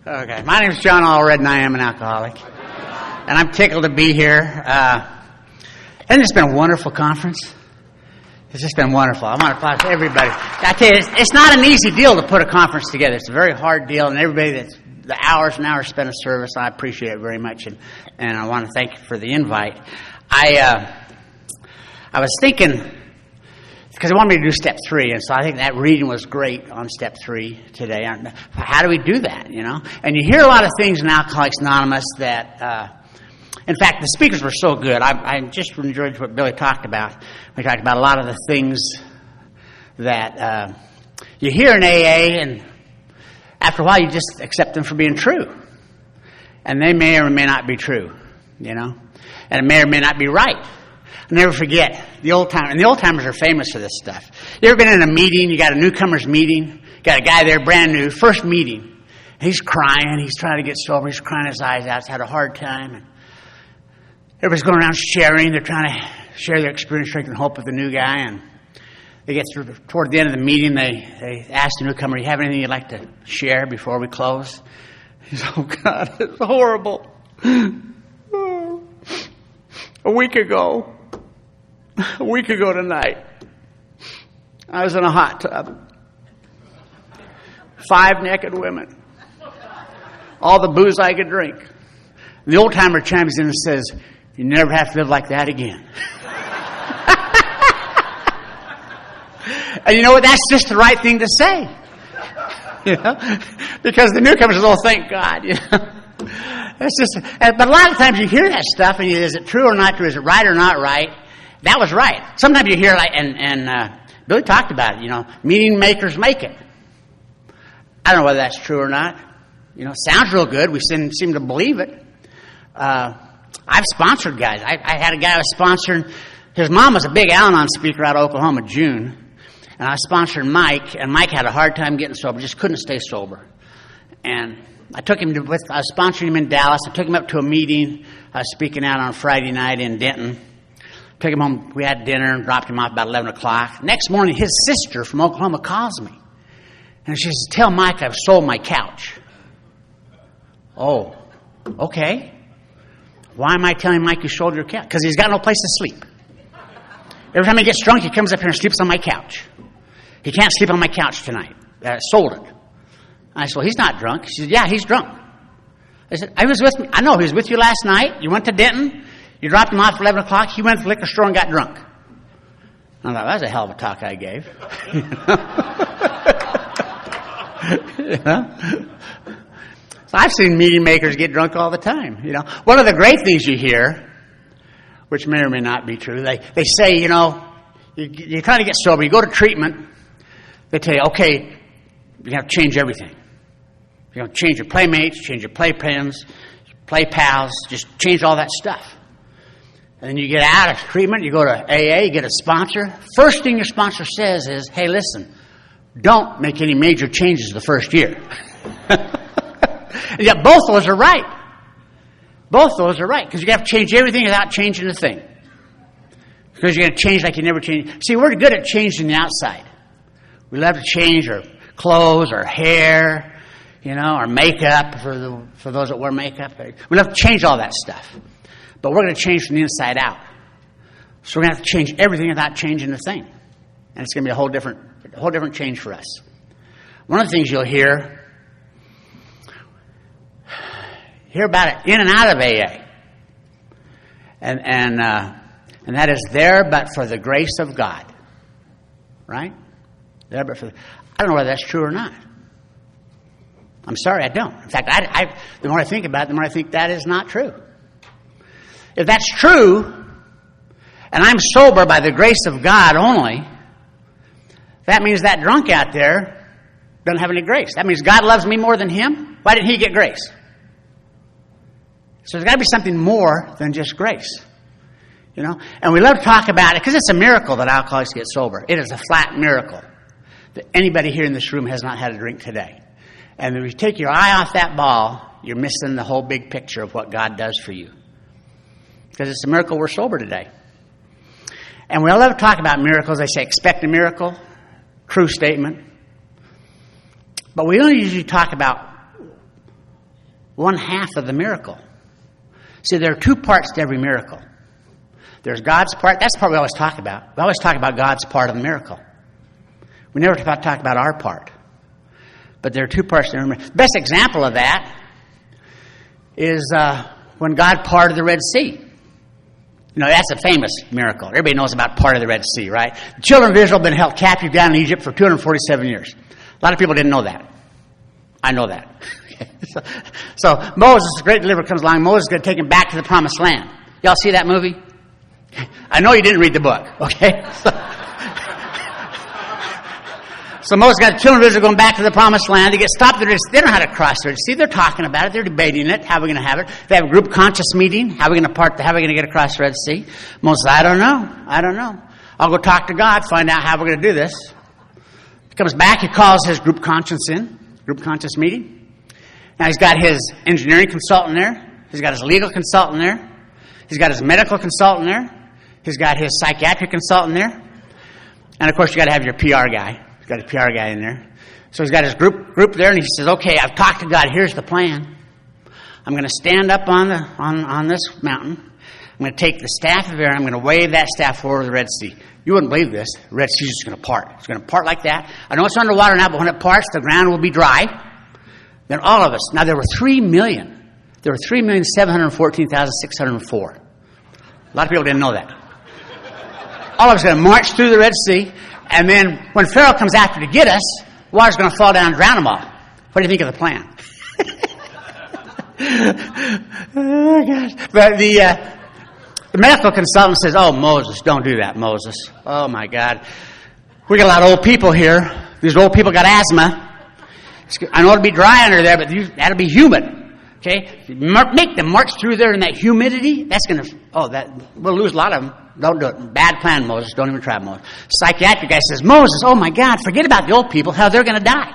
Okay, my name is John Allred, and I am an alcoholic. And I'm tickled to be here. Hasn't this been a wonderful conference? It's just been wonderful. I want to applaud everybody. I tell you, it's not an easy deal to put a conference together. It's a very hard deal, and everybody that's the hours and hours spent in service, I appreciate it very much, and I want to thank you for the invite. I was thinking, because they wanted me to do step 3, and so I think that reading was great on step 3 today. How do we do that, you know? And you hear a lot of things in Alcoholics Anonymous that, in fact, the speakers were so good. I just enjoyed what Billy talked about. We talked about a lot of the things that you hear in AA, and after a while you just accept them for being true. And they may or may not be true, you know? And it may or may not be right. I'll never forget the old timers, and the old timers are famous for this stuff. You ever been in a meeting, you got a newcomers meeting, got a guy there brand new, first meeting, he's crying, he's trying to get sober, he's crying his eyes out, he's had a hard time, and everybody's going around sharing, they're trying to share their experience, strength, and hope with the new guy, and they get toward the end of the meeting, they ask the newcomer, you have anything you'd like to share before we close? He's, oh God, it's horrible. A week ago tonight, I was in a hot tub. 5 naked women. All the booze I could drink. The old timer chimes in and says, you never have to live like that again. And you know what? That's just the right thing to say. You know? Because the newcomers will, oh, thank God. You know? It's just, but a lot of times you hear that stuff, and is it true or not true? Is it right or not right? That was right. Sometimes you hear, like, and Billy talked about it, you know, meeting makers make it. I don't know whether that's true or not. You know, it sounds real good. We seem to believe it. I've sponsored guys. I had a guy I was sponsoring. His mom was a big Al-Anon speaker out of Oklahoma, June. And I was sponsoring Mike, and Mike had a hard time getting sober, just couldn't stay sober. And I took him I was sponsoring him in Dallas. I took him up to a meeting. I was speaking out on Friday night in Denton. Took him home. We had dinner and dropped him off about 11 o'clock. Next morning, his sister from Oklahoma calls me. And she says, tell Mike I've sold my couch. Oh, okay. Why am I telling Mike you sold your couch? Because he's got no place to sleep. Every time he gets drunk, he comes up here and sleeps on my couch. He can't sleep on my couch tonight. Sold it. I said, well, he's not drunk. She said, yeah, he's drunk. I said, I know, he was with you last night. You went to Denton. You dropped him off at 11 o'clock. He went to the liquor store and got drunk. I thought, that was a hell of a talk I gave. You know? So I've seen meeting makers get drunk all the time. You know, one of the great things you hear, which may or may not be true, they say, you know, you're trying to get sober. You go to treatment. They tell you, okay, you have to change everything. You know, change your playmates, change your playpens, play pals, just change all that stuff. And then you get out of treatment, you go to AA, you get a sponsor. First thing your sponsor says is, hey, listen, don't make any major changes the first year. And yet both those are right. Both those are right, because you have to change everything without changing a thing. Because you're going to change like you never changed. See, we're good at changing the outside. We love to change our clothes, our hair, you know, our makeup, for those that wear makeup. We love to change all that stuff. But we're going to change from the inside out. So we're going to have to change everything without changing a thing. And it's going to be a whole different change for us. One of the things you'll hear about it in and out of AA. And that is there but for the grace of God. Right? There but for... I don't know whether that's true or not. I'm sorry, I don't. In fact, the more I think about it, the more I think that is not true. If that's true, and I'm sober by the grace of God only, that means that drunk out there doesn't have any grace. That means God loves me more than him. Why didn't he get grace? So there's got to be something more than just grace. You know? And we love to talk about it because it's a miracle that alcoholics get sober. It is a flat miracle that anybody here in this room has not had a drink today. And if you take your eye off that ball, you're missing the whole big picture of what God does for you. Because it's a miracle we're sober today. And we love to talk about miracles. They say, expect a miracle. True statement. But we don't usually talk about one half of the miracle. See, there are two parts to every miracle. There's God's part. That's the part we always talk about. We always talk about God's part of the miracle. We never talk about our part. But there are two parts to every miracle. The best example of that is when God parted the Red Sea. That's a famous miracle. Everybody knows about part of the Red Sea, right? The children of Israel have been held captive down in Egypt for 247 years. A lot of people didn't know that. I know that. So Moses, the great deliverer, comes along. Moses is going to take him back to the promised land. Y'all see that movie? I know you didn't read the book, okay? So Moses got the children of Israel going back to the promised land. They get stopped there. They don't know how to cross the Red Sea. They're talking about it. They're debating it. How are we going to have it? They have a group conscious meeting. How are we going to get across the Red Sea? Moses, I don't know. I'll go talk to God, find out how we're going to do this. He comes back. He calls his group conscience meeting. Now he's got his engineering consultant there. He's got his legal consultant there. He's got his medical consultant there. He's got his psychiatric consultant there. And of course, you got to have your PR guy. He's got a PR guy in there. So he's got his group there, and he says, okay, I've talked to God. Here's the plan. I'm going to stand up on this mountain. I'm going to take the staff of Aaron. I'm going to wave that staff over the Red Sea. You wouldn't believe this. The Red Sea is just going to part. It's going to part like that. I know it's underwater now, but when it parts, the ground will be dry. Then all of us. Now, there were 3 million. There were 3,714,604. A lot of people didn't know that. All of us are going to march through the Red Sea. And then when Pharaoh comes after to get us, water's going to fall down and drown them all. What do you think of the plan? Oh, gosh. But the medical consultant says, oh, Moses, don't do that, Moses. Oh, my God. We got a lot of old people here. These old people got asthma. I know it'll be dry under there, but that'll be humid. Okay? Make them march through there in that humidity. That's going to, we'll lose a lot of them. Don't do it. Bad plan, Moses. Don't even try, Moses. Psychiatric guy says, Moses, oh my God, forget about the old people, how they're going to die.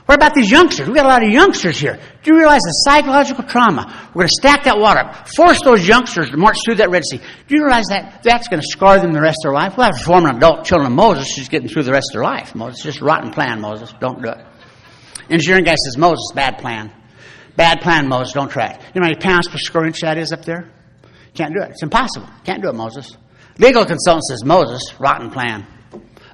What about these youngsters? We've got a lot of youngsters here. Do you realize the psychological trauma? We're going to stack that water up, force those youngsters to march through that Red Sea. Do you realize that's going to scar them the rest of their life? We'll have to form an adult children of Moses who's getting through the rest of their life. Moses, just a rotten plan, Moses. Don't do it. Engineering guy says, Moses, bad plan. Bad plan, Moses. Don't try it. You know how many pounds per square inch that is up there? Can't do it. It's impossible. Can't do it, Moses. Legal consultant says, Moses, rotten plan.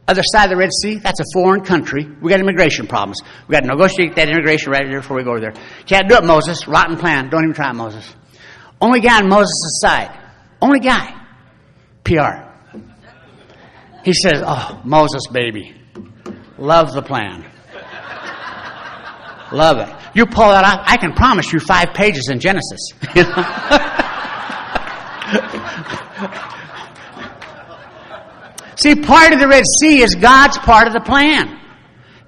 Other side of the Red Sea, that's a foreign country. We got immigration problems. We got to negotiate that immigration right there before we go over there. Can't do it, Moses. Rotten plan. Don't even try it, Moses. Only guy on Moses' side. Only guy. PR. He says, oh, Moses, baby. Love the plan. Love it. You pull that off, I can promise you 5 pages in Genesis. See, part of the Red Sea is God's part of the plan.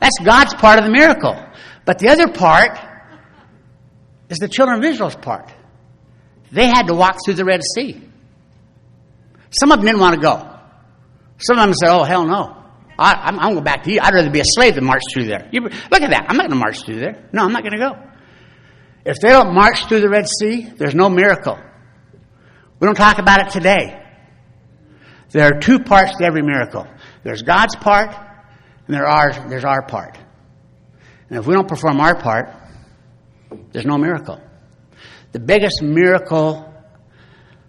That's God's part of the miracle. But the other part is the children of Israel's part. They had to walk through the Red Sea. Some of them didn't want to go. Some of them said, oh, hell no. I'm going to go back to you. I'd rather be a slave than march through there. Look at that. I'm not going to march through there. No, I'm not going to go. If they don't march through the Red Sea, there's no miracle. We don't talk about it today. There are 2 parts to every miracle. There's God's part, and there's our part. And if we don't perform our part, there's no miracle. The biggest miracle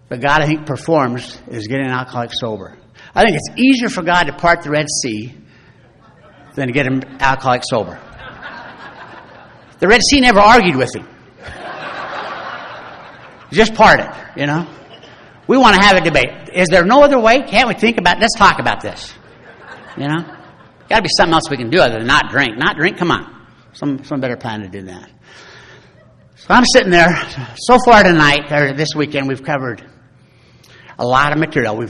that God, I think, performs is getting an alcoholic sober. I think it's easier for God to part the Red Sea than to get an alcoholic sober. The Red Sea never argued with him. Just part it, you know. We want to have a debate. Is there no other way? Can't we think about, let's talk about this. You know? Got to be something else we can do other than not drink. Not drink, come on. Some better plan to do that. So I'm sitting there. So far tonight, or this weekend, we've covered a lot of material.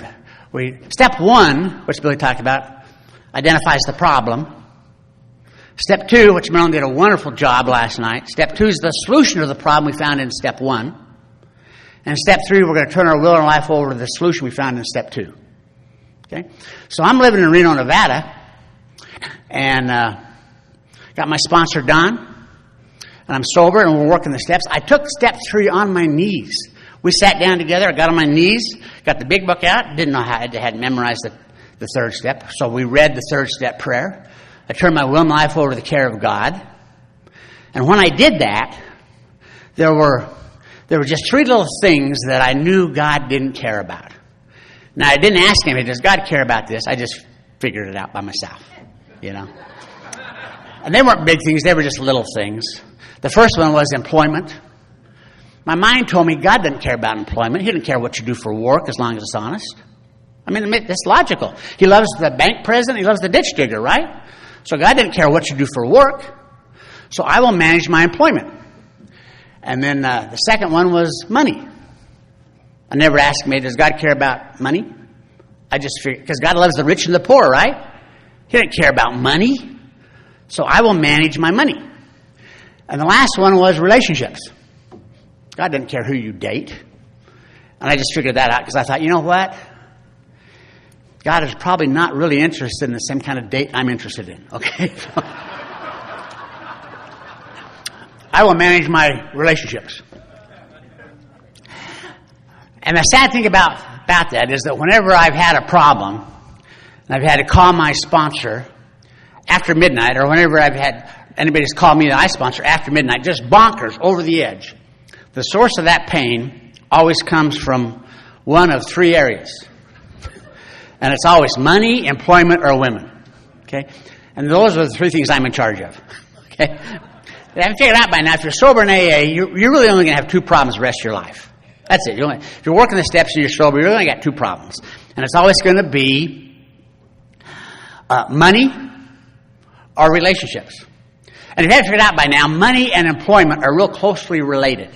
Step 1, which Billy talked about, identifies the problem. Step 2, which Marilyn did a wonderful job last night. Step 2 is the solution to the problem we found in step 1. And step 3, we're going to turn our will and life over to the solution we found in step 2. Okay? So I'm living in Reno, Nevada, and got my sponsor, Don, and I'm sober, and we're working the steps. I took step 3 on my knees. We sat down together. I got on my knees, got the big book out. Didn't know how I had memorized the 3rd step. So we read the 3rd step prayer. I turned my will and life over to the care of God. And when I did that, there were just three little things that I knew God didn't care about. Now, I didn't ask him, does God care about this? I just figured it out by myself, you know. And they weren't big things. They were just little things. The first one was employment. My mind told me God doesn't care about employment. He doesn't care what you do for work as long as it's honest. I mean, that's logical. He loves the bank president. He loves the ditch digger, right? So God didn't care what you do for work. So I will manage my employment. And then the second one was money. I never asked me, does God care about money? I just figured, because God loves the rich and the poor, right? He didn't care about money. So I will manage my money. And the last one was relationships. God doesn't care who you date. And I just figured that out because I thought, you know what? God is probably not really interested in the same kind of date I'm interested in, okay? I will manage my relationships. And the sad thing about that is that whenever I've had a problem, and I've had to call my sponsor after midnight, or whenever I've had anybody's called me that I sponsor after midnight, just bonkers, over the edge, the source of that pain always comes from one of three areas. And it's always money, employment, or women. Okay? And those are the three things I'm in charge of. Okay? I haven't figured out by now, if you're sober in AA, you're really only going to have two problems the rest of your life. That's it. If you're working the steps and you're sober, you're only got two problems. And it's always going to be money or relationships. And if you haven't figured out by now, money and employment are real closely related.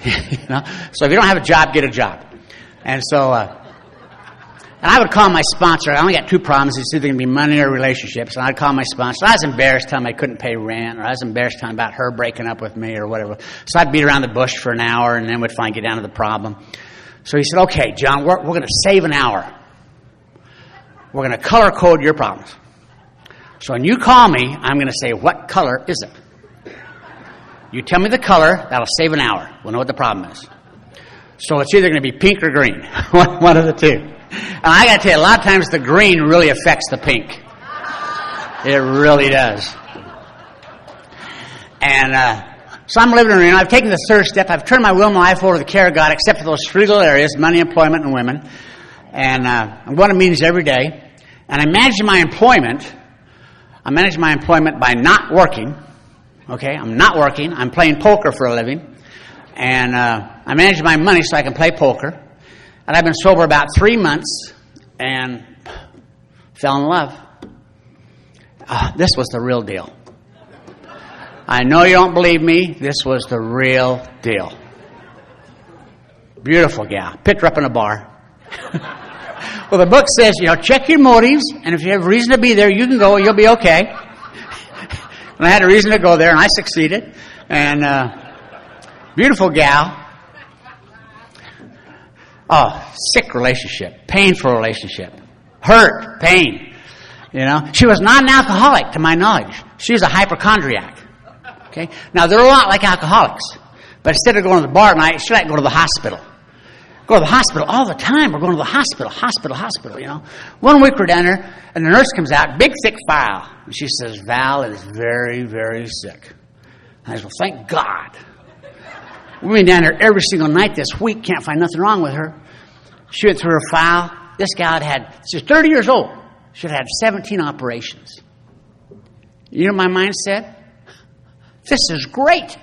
You know? So if you don't have a job, get a job. And so, and I would call my sponsor. I only got two problems. It's either going to be money or relationships. And I'd call my sponsor. I was embarrassed telling him I couldn't pay rent, or I was embarrassed telling him about her breaking up with me or whatever. So I'd beat around the bush for an hour, and then we'd finally get down to the problem. So he said, okay, John, we're going to save an hour. We're going to color code your problems. So when you call me, I'm going to say, what color is it? You tell me the color, that'll save an hour. We'll know what the problem is. So it's either going to be pink or green. One of the two. And I got to tell you, a lot of times the green really affects the pink. It really does. And so I'm living in Reno. I've taken the third step. I've turned my will and my life over to the care of God, except for those three little areas, money, employment, and women. And I'm going to meetings every day. And I manage my employment. I manage my employment by not working. Okay, I'm not working. I'm playing poker for a living. And I manage my money so I can play poker. And I've been sober about 3 months and fell in love. This was the real deal. I know you don't believe me. This was the real deal. Beautiful gal. Picked her up in a bar. Well, the book says, check your motives, and if you have reason to be there, you can go, you'll be okay. And I had a reason to go there, and I succeeded. And beautiful gal. Oh, sick relationship, painful relationship, hurt, pain. She was not an alcoholic, to my knowledge. She was a hypochondriac. Okay, now they're a lot like alcoholics, but instead of going to the bar at night, she liked to go to the hospital. Go to the hospital all the time. We're going to the hospital. One week we're down there, and the nurse comes out, big thick file, and she says, Val is very, very sick. And I said, well, thank God. We've been down there every single night this week. Can't find nothing wrong with her. She went through her file. This gal she's 30 years old. She had 17 operations. You know what my mind said? This is great.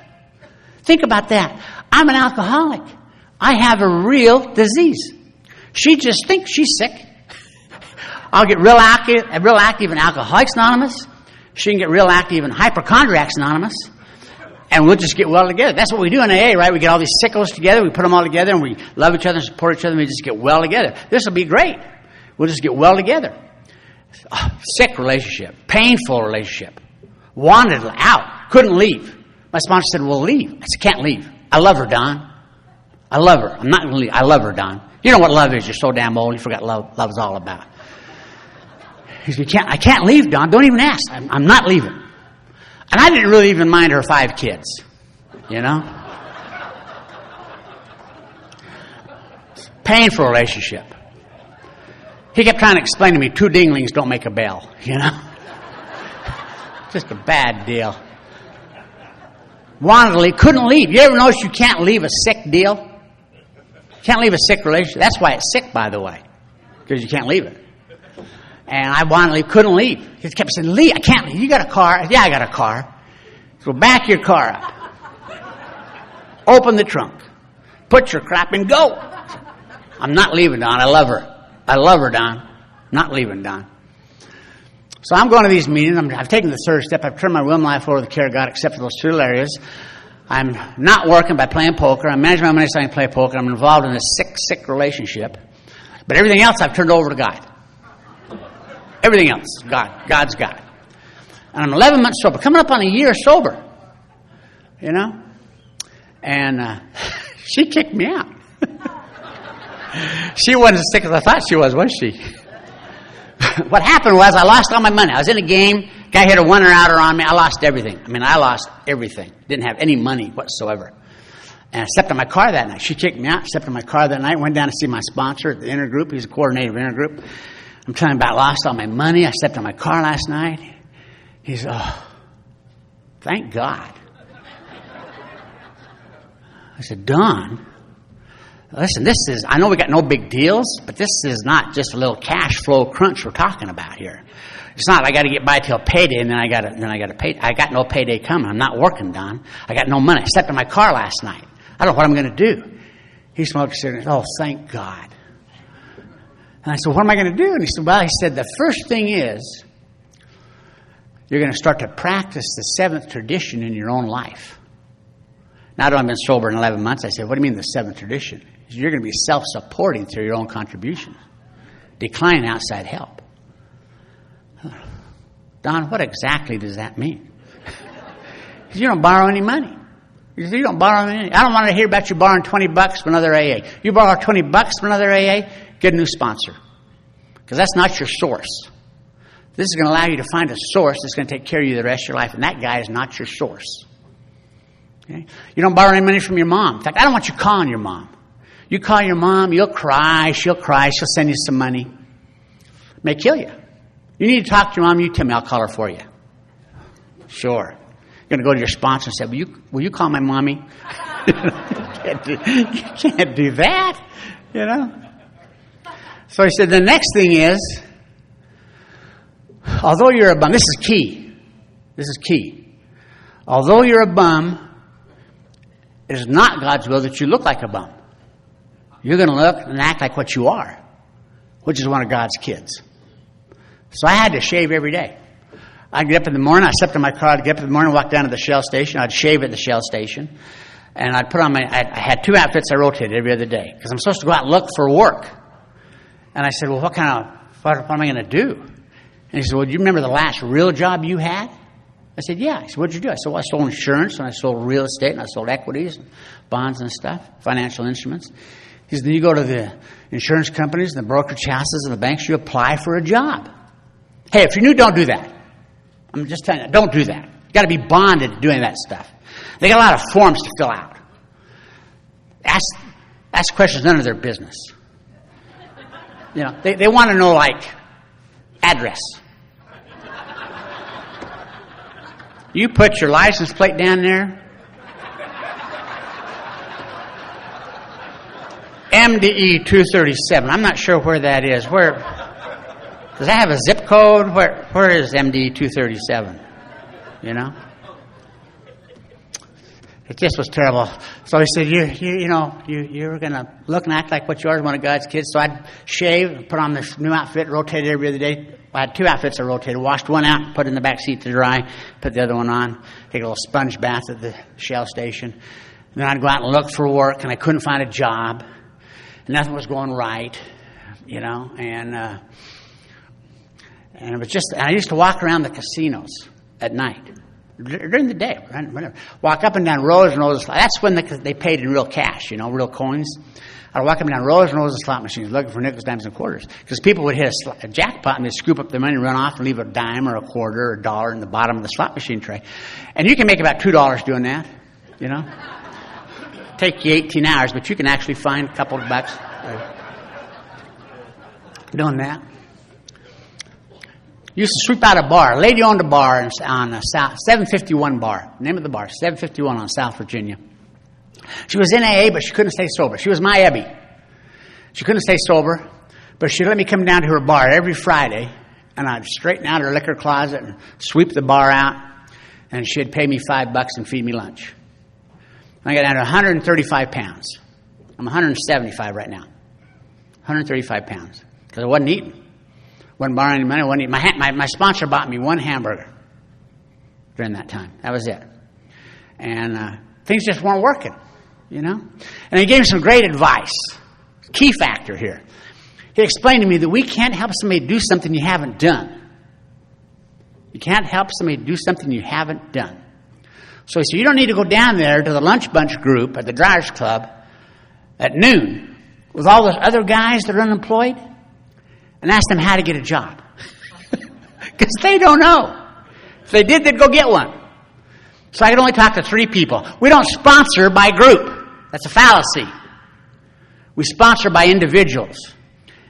Think about that. I'm an alcoholic. I have a real disease. She just thinks she's sick. I'll get real active in Alcoholics Anonymous. She can get real active in Hypochondriacs Anonymous. And we'll just get well together. That's what we do in AA, right? We get all these sickos together, we put them all together, and we love each other and support each other, and we just get well together. This will be great. We'll just get well together. Sick relationship. Painful relationship. Wanted out. Couldn't leave. My sponsor said, well, leave. I said, can't leave. I love her, Don. I love her. I'm not going to leave. I love her, Don. You know what love is. You're so damn old. You forgot love is all about. He said, I can't leave, Don. Don't even ask. I'm not leaving. And I didn't really even mind her 5 kids. Painful relationship. He kept trying to explain to me 2 dinglings don't make a bell. Just a bad deal. Wanted to leave, couldn't leave. You ever notice you can't leave a sick deal? Can't leave a sick relationship. That's why it's sick, by the way, because you can't leave it. And I wanted to leave, couldn't leave. He kept saying, "Lee, I can't leave. You got a car?" "Yeah, I got a car." "So back your car up. Open the trunk. Put your crap in, go." "I'm not leaving, Don. I love her. I love her, Don. Not leaving, Don." So I'm going to these meetings. I've taken the third step. I've turned my will and life over to the care of God, except for those two areas. I'm not working by playing poker. I'm managing my money so I can play poker. I'm involved in a sick relationship. But everything else I've turned over to God. Everything else, God. God's God. And I'm 11 months sober. Coming up on a year sober. You know? And she kicked me out. She wasn't as sick as I thought she was she? What happened was I lost all my money. I was in a game. Guy hit a one or outer on me. I lost everything. I lost everything. Didn't have any money whatsoever. And I stepped in my car that night. She kicked me out. Stepped in my car that night. Went down to see my sponsor at the intergroup. He's a coordinator of intergroup. I'm telling him about lost all my money. I stepped in my car last night. He said, "Oh, thank God." I said, "Don, listen, I know we got no big deals, but this is not just a little cash flow crunch we're talking about here. It's not I got to get by till payday and then I got to pay. I got no payday coming. I'm not working, Don. I got no money. I stepped in my car last night. I don't know what I'm going to do." He smoked a cigarette. "Oh, thank God." And I said, "What am I going to do?" And he said, "Well," he said, "the first thing is you're going to start to practice the seventh tradition in your own life." Now, I've been sober in 11 months. I said, "What do you mean the seventh tradition?" He said, "You're going to be self-supporting through your own contributions, declining outside help." "Don, what exactly does that mean?" He said, "You don't borrow any money." He said, "You don't borrow any. I don't want to hear about you borrowing $20 from another AA. You borrow $20 from another AA, get a new sponsor. Because that's not your source. This is going to allow you to find a source that's going to take care of you the rest of your life. And that guy is not your source. Okay? You don't borrow any money from your mom. In fact, I don't want you calling your mom. You call your mom, you'll cry, she'll send you some money. May kill you. You need to talk to your mom, you tell me, I'll call her for you. Sure. You're going to go to your sponsor and say, will you call my mommy? You can't do that, you know. So he said, the next thing is, although you're a bum, this is key. Although you're a bum, it is not God's will that you look like a bum. You're going to look and act like what you are, which is one of God's kids. So I had to shave every day. I'd get up in the morning, I'd step in my car, I'd get up in the morning, walk down to the Shell station, I'd shave at the Shell station, and I'd put on I had 2 outfits I rotated every other day, because I'm supposed to go out and look for work. And I said, well, what am I going to do? And he said, well, do you remember the last real job you had? I said, yeah. He said, what did you do? I said, well, I sold insurance, and I sold real estate, and I sold equities, and bonds and stuff, financial instruments. He said, then you go to the insurance companies and the brokerage houses and the banks, you apply for a job. Hey, if you're new, don't do that. I'm just telling you, don't do that. You've got to be bonded to doing that stuff. They got a lot of forms to fill out. Ask questions, none of their business. You know, they want to know, like, address. You put your license plate down there. MDE 237. I'm not sure where that is. Where does that have a zip code? Where is MDE 237? You know? It just was terrible. So he said, you're going to look and act like what you are, one of God's kids. So I'd shave, put on this new outfit, rotate it every other day. I had 2 outfits I rotated. Washed one out, put it in the back seat to dry, put the other one on, take a little sponge bath at the Shell station. And then I'd go out and look for work, and I couldn't find a job. And nothing was going right, you know. And it was just, and I used to walk around the casinos at night. During the day, whatever. Walk up and down rows and rows of slot. That's when they paid in real cash, you know, real coins. I'd walk up and down rows and rows of slot machines looking for nickels, dimes, and quarters. Because people would hit a jackpot and they'd scoop up their money and run off and leave a dime or a quarter or a dollar in the bottom of the slot machine tray. And you can make about $2 doing that, you know. Take you 18 hours, but you can actually find a couple of bucks doing that. Used to sweep out a bar. A lady owned a bar on South 751 bar. Name of the bar, 751 on South Virginia. She was in AA, but she couldn't stay sober. She was my Ebby. She couldn't stay sober, but she'd let me come down to her bar every Friday, and I'd straighten out her liquor closet and sweep the bar out, and she'd pay me $5 and feed me lunch. I got down to 135 pounds. I'm 175 right now. 135 pounds. Because I wasn't eating. Wasn't borrowing any money. I wasn't eating. My sponsor bought me one hamburger during that time. That was it. And things just weren't working, you know. And he gave me some great advice. Key factor here. He explained to me that we can't help somebody do something you haven't done. You can't help somebody do something you haven't done. So he said, you don't need to go down there to the lunch bunch group at the Drivers Club at noon with all those other guys that are unemployed and ask them how to get a job. Because they don't know. If they did, they'd go get one. So I could only talk to 3 people. We don't sponsor by group. That's a fallacy. We sponsor by individuals.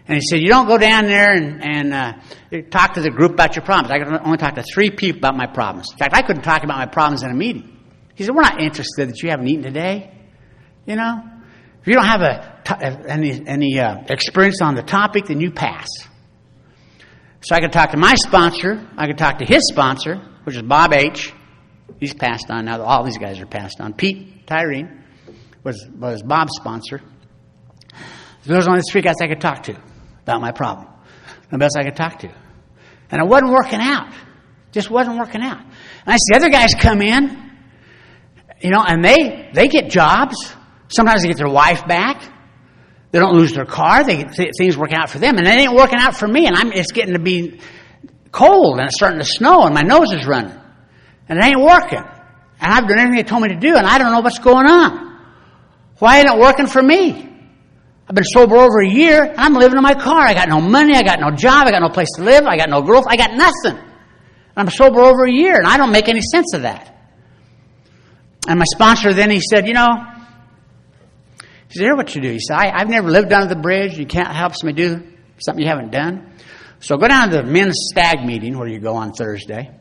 And he said, you don't go down there and talk to the group about your problems. I can only talk to 3 people about my problems. In fact, I couldn't talk about my problems in a meeting. He said, we're not interested that you haven't eaten today. You know, if you don't have any experience on the topic, then you pass. So I could talk to my sponsor. I could talk to his sponsor, which is Bob H. He's passed on now. All these guys are passed on. Pete Tyreen was Bob's sponsor. Those are only the 3 guys I could talk to about my problem. The best I could talk to. And it wasn't working out. Just wasn't working out. And I see other guys come in, you know, and they get jobs. Sometimes they get their wife back. They don't lose their car. Things work out for them. And it ain't working out for me. And it's getting to be cold and it's starting to snow and my nose is running. And it ain't working. And I've done everything they told me to do and I don't know what's going on. Why ain't it working for me? I've been sober over a year, and I'm living in my car. I got no money, I got no job, I got no place to live, I got no growth, I got nothing. And I'm sober over a year, and I don't make any sense of that. And my sponsor then, he said, you know, he said, here's what you do. He said, I've never lived under the bridge. You can't help somebody do something you haven't done. So go down to the men's stag meeting where you go on Thursday.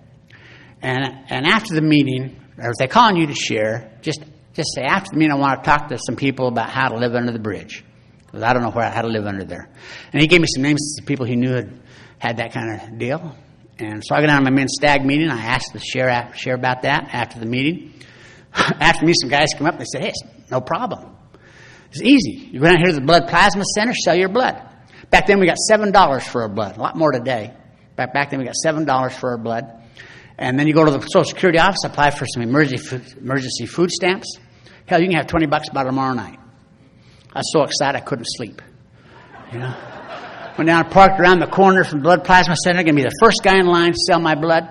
And after the meeting, or if they call on you to share, just say, after the meeting, I want to talk to some people about how to live under the bridge. Because I don't know how to live under there. And he gave me some names of people he knew had that kind of deal. And so I got down to my men's stag meeting. I asked to share about that after the meeting. After me, some guys came up and they said, hey, it's no problem. It's easy. You go down here to the blood plasma center, sell your blood. Back then we got $7 for our blood. A lot more today. Back then we got $7 for our blood. And then you go to the Social Security office, apply for some emergency food stamps. Hell, you can have $20 by tomorrow night. I was so excited I couldn't sleep. You know? Went down and parked around the corner from Blood Plasma Center. Going to be the first guy in line to sell my blood.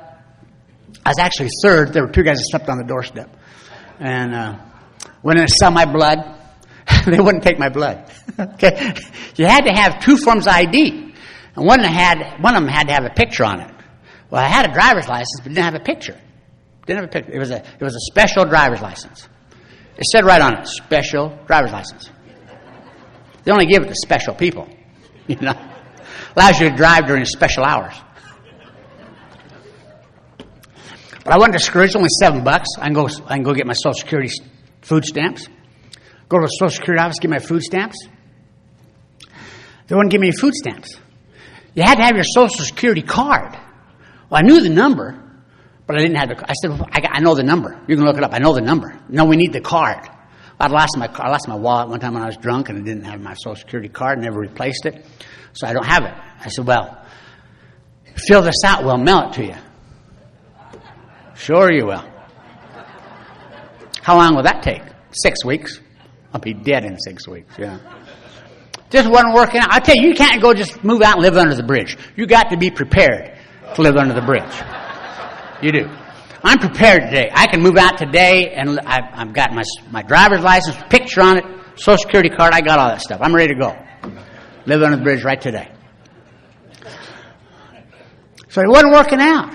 I was actually 3rd. There were 2 guys that slept on the doorstep. And went in to sell my blood. They wouldn't take my blood. Okay, you had to have 2 forms of ID. And one of them had to have a picture on it. Well, I had a driver's license, but didn't have a picture. Didn't have a picture. It was a special driver's license. It said right on it, special driver's license. They only give it to special people, you know. Allows you to drive during special hours. But I wasn't discouraged. Only $7. I can go get my Social Security food stamps. Go to the Social Security office, get my food stamps. They wouldn't give me any food stamps. You had to have your Social Security card. Well, I knew the number, but I didn't have the. I said, well, I know the number. You can look it up. I know the number. No, we need the card. I lost my wallet one time when I was drunk and I didn't have my Social Security card, never replaced it, so I don't have it. I said, well, fill this out, we'll mail it to you. Sure you will. How long will that take? 6 weeks. I'll be dead in 6 weeks, yeah. Just wasn't working out. I tell you, you can't go just move out and live under the bridge. You got to be prepared to live under the bridge. You do. I'm prepared today. I can move out today, and I've got my driver's license, picture on it, Social Security card. I got all that stuff. I'm ready to go. Live under the bridge right today. So it wasn't working out.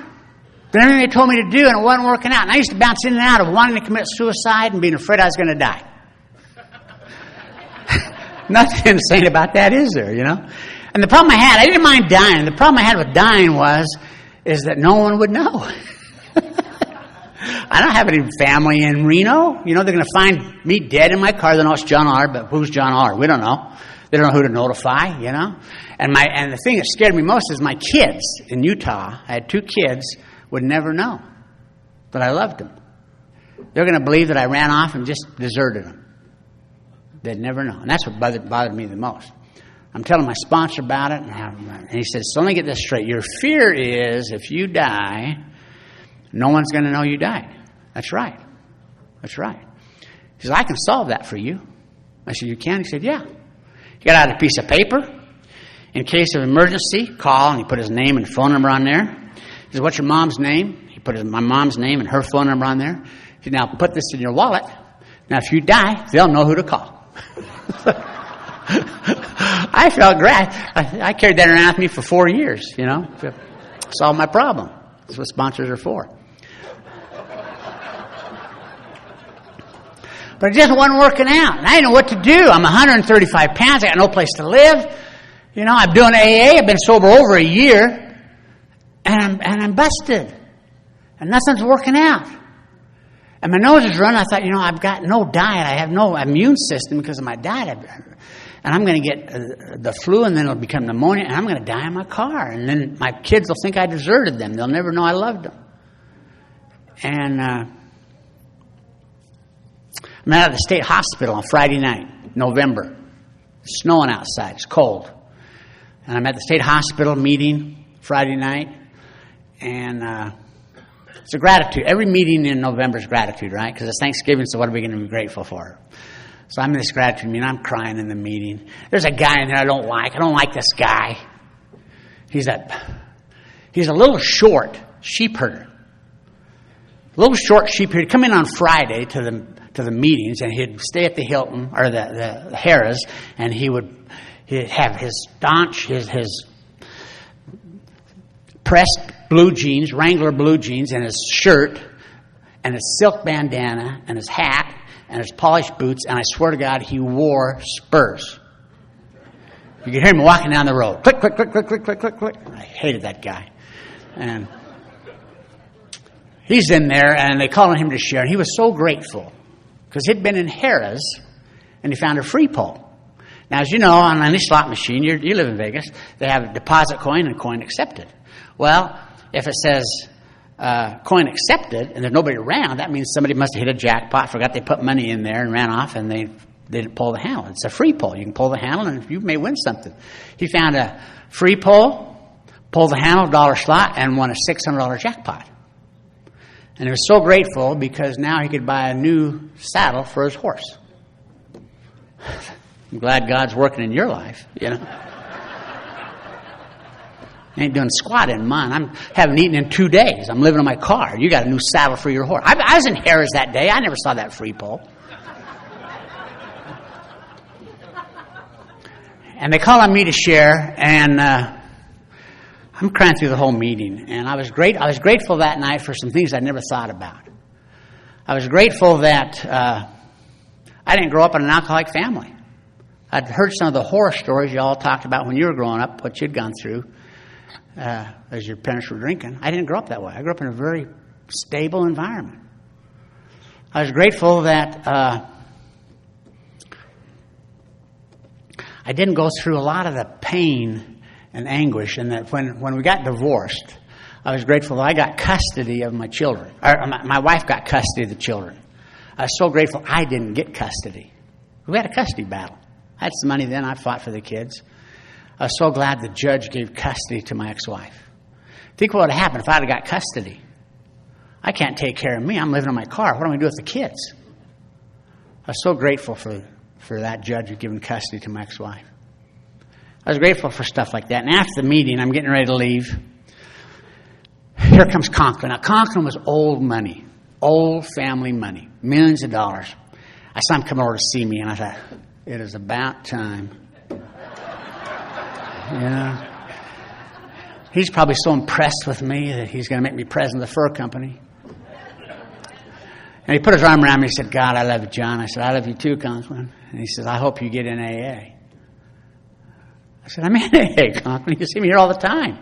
Did everything they told me to do, and it wasn't working out. And I used to bounce in and out of wanting to commit suicide and being afraid I was going to die. Nothing insane about that, is there, you know? And the problem I didn't mind dying. The problem I had with dying was is that no one would know. I don't have any family in Reno. They're going to find me dead in my car. They know it's John R., but who's John R.? We don't know. They don't know who to notify, And the thing that scared me most is my kids in Utah. I had 2 kids, would never know that I loved them. They're going to believe that I ran off and just deserted them. They'd never know. And that's what bothered me the most. I'm telling my sponsor about it, and he says, so let me get this straight. Your fear is if you die, no one's going to know you died. That's right. That's right. He says, I can solve that for you. I said, you can? He said, yeah. He got out a piece of paper. In case of emergency, call, and he put his name and phone number on there. He said, what's your mom's name? He put my mom's name and her phone number on there. He said, now put this in your wallet. Now if you die, they'll know who to call. I felt great. I carried that around with me for 4 years, to solve my problem. That's what sponsors are for. But it just wasn't working out. And I didn't know what to do. I'm 135 pounds. I got no place to live. I'm doing AA. I've been sober over a year. And I'm busted. And nothing's working out. And my nose is running. I thought, I've got no diet. I have no immune system because of my diet. And I'm going to get the flu, and then it'll become pneumonia, and I'm going to die in my car. And then my kids will think I deserted them. They'll never know I loved them. And I'm out of the state hospital on Friday night, November. It's snowing outside. It's cold. And I'm at the state hospital meeting Friday night. And it's a gratitude. Every meeting in November is gratitude, right? Because it's Thanksgiving, so what are we going to be grateful for? So I'm in this gratitude meeting. I'm crying in the meeting. There's a guy in there I don't like. I don't like this guy. He's a little short sheep herder. Little short sheep herder. He'd come in on Friday to the meetings, and he'd stay at the Hilton or the Harrah's, and he'd have his staunch, his pressed blue jeans, Wrangler blue jeans, and his shirt, and his silk bandana, and his hat, and his polished boots, and I swear to God, he wore spurs. You could hear him walking down the road. Click, click, click, click, click, click, click, click. I hated that guy. And he's in there, and they called on him to share, and he was so grateful because he'd been in Harrah's, and he found a free pull. Now, as you know, on any slot machine, you live in Vegas, they have a deposit coin and coin accepted. Well, if it says coin accepted and there's nobody around, that means somebody must have hit a jackpot, forgot they put money in there and ran off, and they didn't pull the handle. It's a free pull. You can pull the handle and you may win something. He found a free pull, pulled the handle, $1 slot, and won a $600 jackpot. And he was so grateful because now he could buy a new saddle for his horse. I'm glad God's working in your life, I ain't doing squat in mine. I haven't eaten in 2 days. I'm living in my car. You got a new saddle for your horse. I was in Harrah's that day. I never saw that free pull. And they call on me to share, and I'm crying through the whole meeting. And I was grateful that night for some things I never thought about. I was grateful that I didn't grow up in an alcoholic family. I'd heard some of the horror stories you all talked about when you were growing up, what you'd gone through. As your parents were drinking. I didn't grow up that way. I grew up in a very stable environment. I was grateful that I didn't go through a lot of the pain and anguish, and that when we got divorced, I was grateful that I got custody of my children. My wife got custody of the children. I was so grateful I didn't get custody. We had a custody battle. I had some money then. I fought for the kids. I was so glad the judge gave custody to my ex-wife. Think what would have happened if I'd have got custody. I can't take care of me. I'm living in my car. What am I going to do with the kids? I was so grateful for that judge who given custody to my ex-wife. I was grateful for stuff like that. And after the meeting, I'm getting ready to leave. Here comes Conklin. Now, Conklin was old money, old family money, millions of dollars. I saw him come over to see me, and I thought, it is about time. He's probably so impressed with me that he's going to make me president of the fur company. And he put his arm around me and said, God, I love you, John. I said, I love you too, Conklin. And he says, I hope you get in AA. I said, I'm in AA, Conklin. You see me here all the time.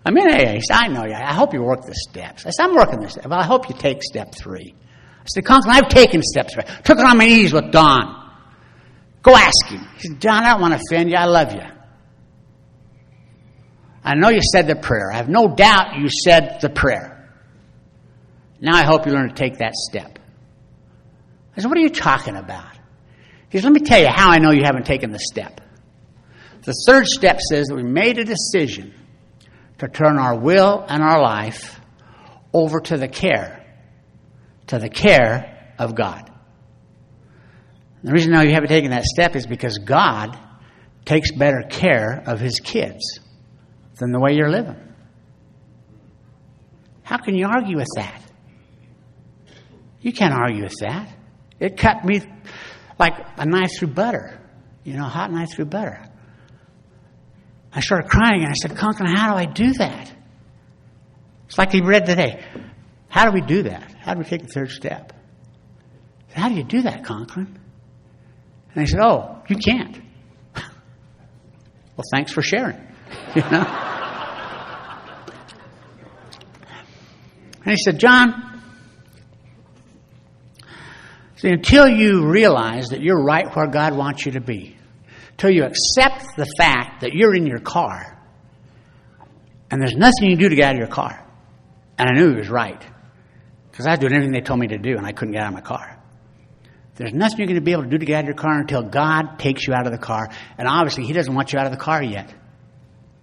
I'm in AA. He said, I know you. I hope you work the steps. I said, I'm working the steps. Well, I hope you take step 3. I said, Conklin, I've taken step 3. Took it on my knees with Don. Go ask him. He said, John, I don't want to offend you. I love you. I know you said the prayer. I have no doubt you said the prayer. Now I hope you learn to take that step. I said, what are you talking about? He said, let me tell you how I know you haven't taken the step. The third step says that we made a decision to turn our will and our life over to the care of God. The reason now you haven't taken that step is because God takes better care of his kids than the way you're living. How can you argue with that? You can't argue with that. It cut me like a knife through butter, hot knife through butter. I started crying and I said, Conklin, how do I do that? It's like he read today. How do we do that? How do we take the third step? I said, how do you do that, Conklin? And they said, oh, you can't. Well, thanks for sharing. And he said, John, see, until you realize that you're right where God wants you to be, until you accept the fact that you're in your car and there's nothing you can do to get out of your car. And I knew he was right because I was doing everything they told me to do and I couldn't get out of my car. There's nothing you're going to be able to do to get out of your car until God takes you out of the car. And obviously, he doesn't want you out of the car yet.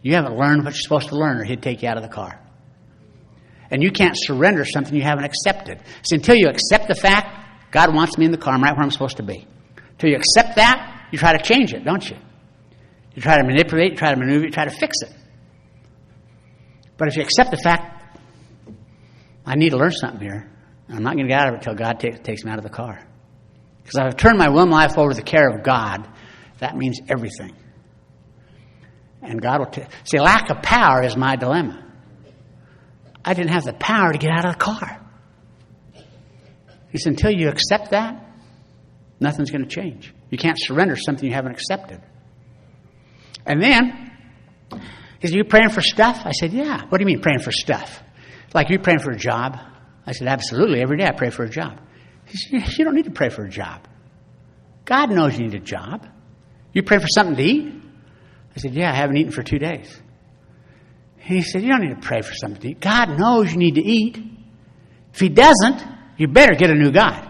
You haven't learned what you're supposed to learn or he'd take you out of the car. And you can't surrender something you haven't accepted. So until you accept the fact, God wants me in the car, I'm right where I'm supposed to be. Until you accept that, you try to change it, don't you? You try to manipulate, you try to maneuver, you try to fix it. But if you accept the fact, I need to learn something here, and I'm not going to get out of it until God takes me out of the car. Because if I've turned my will and life over to the care of God, that means everything. And God will see, lack of power is my dilemma. I didn't have the power to get out of the car. He said, until you accept that, nothing's going to change. You can't surrender something you haven't accepted. And then, he said, you praying for stuff? I said, yeah. What do you mean praying for stuff? Like you praying for a job? I said, absolutely. Every day I pray for a job. He said, you don't need to pray for a job. God knows you need a job. You pray for something to eat? I said, yeah, I haven't eaten for 2 days. He said, you don't need to pray for something to eat. God knows you need to eat. If he doesn't, you better get a new God.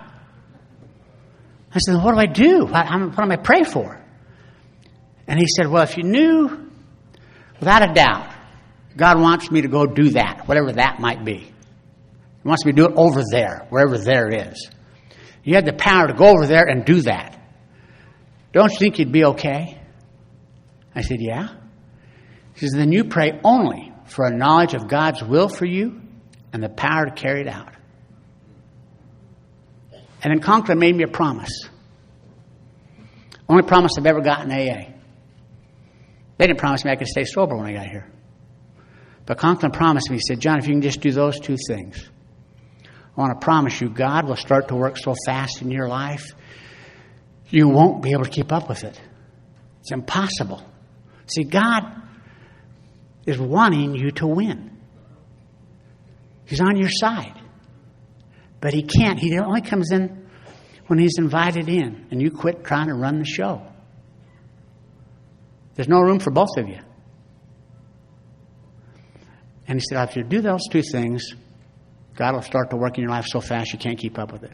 I said, what do I do? What am I praying for? And he said, well, if you knew, without a doubt, God wants me to go do that, whatever that might be. He wants me to do it over there, wherever there is. You had the power to go over there and do that. Don't you think you'd be okay? I said, yeah. He says, then you pray only for a knowledge of God's will for you and the power to carry it out. And then Conklin made me a promise. Only promise I've ever gotten in AA. They didn't promise me I could stay sober when I got here. But Conklin promised me, he said, John, if you can just do those 2 things, I want to promise you God will start to work so fast in your life, you won't be able to keep up with it. It's impossible. See, God is wanting you to win. He's on your side. But he can't. He only comes in when he's invited in, and you quit trying to run the show. There's no room for both of you. And he said, if you do those 2 things, God will start to work in your life so fast you can't keep up with it.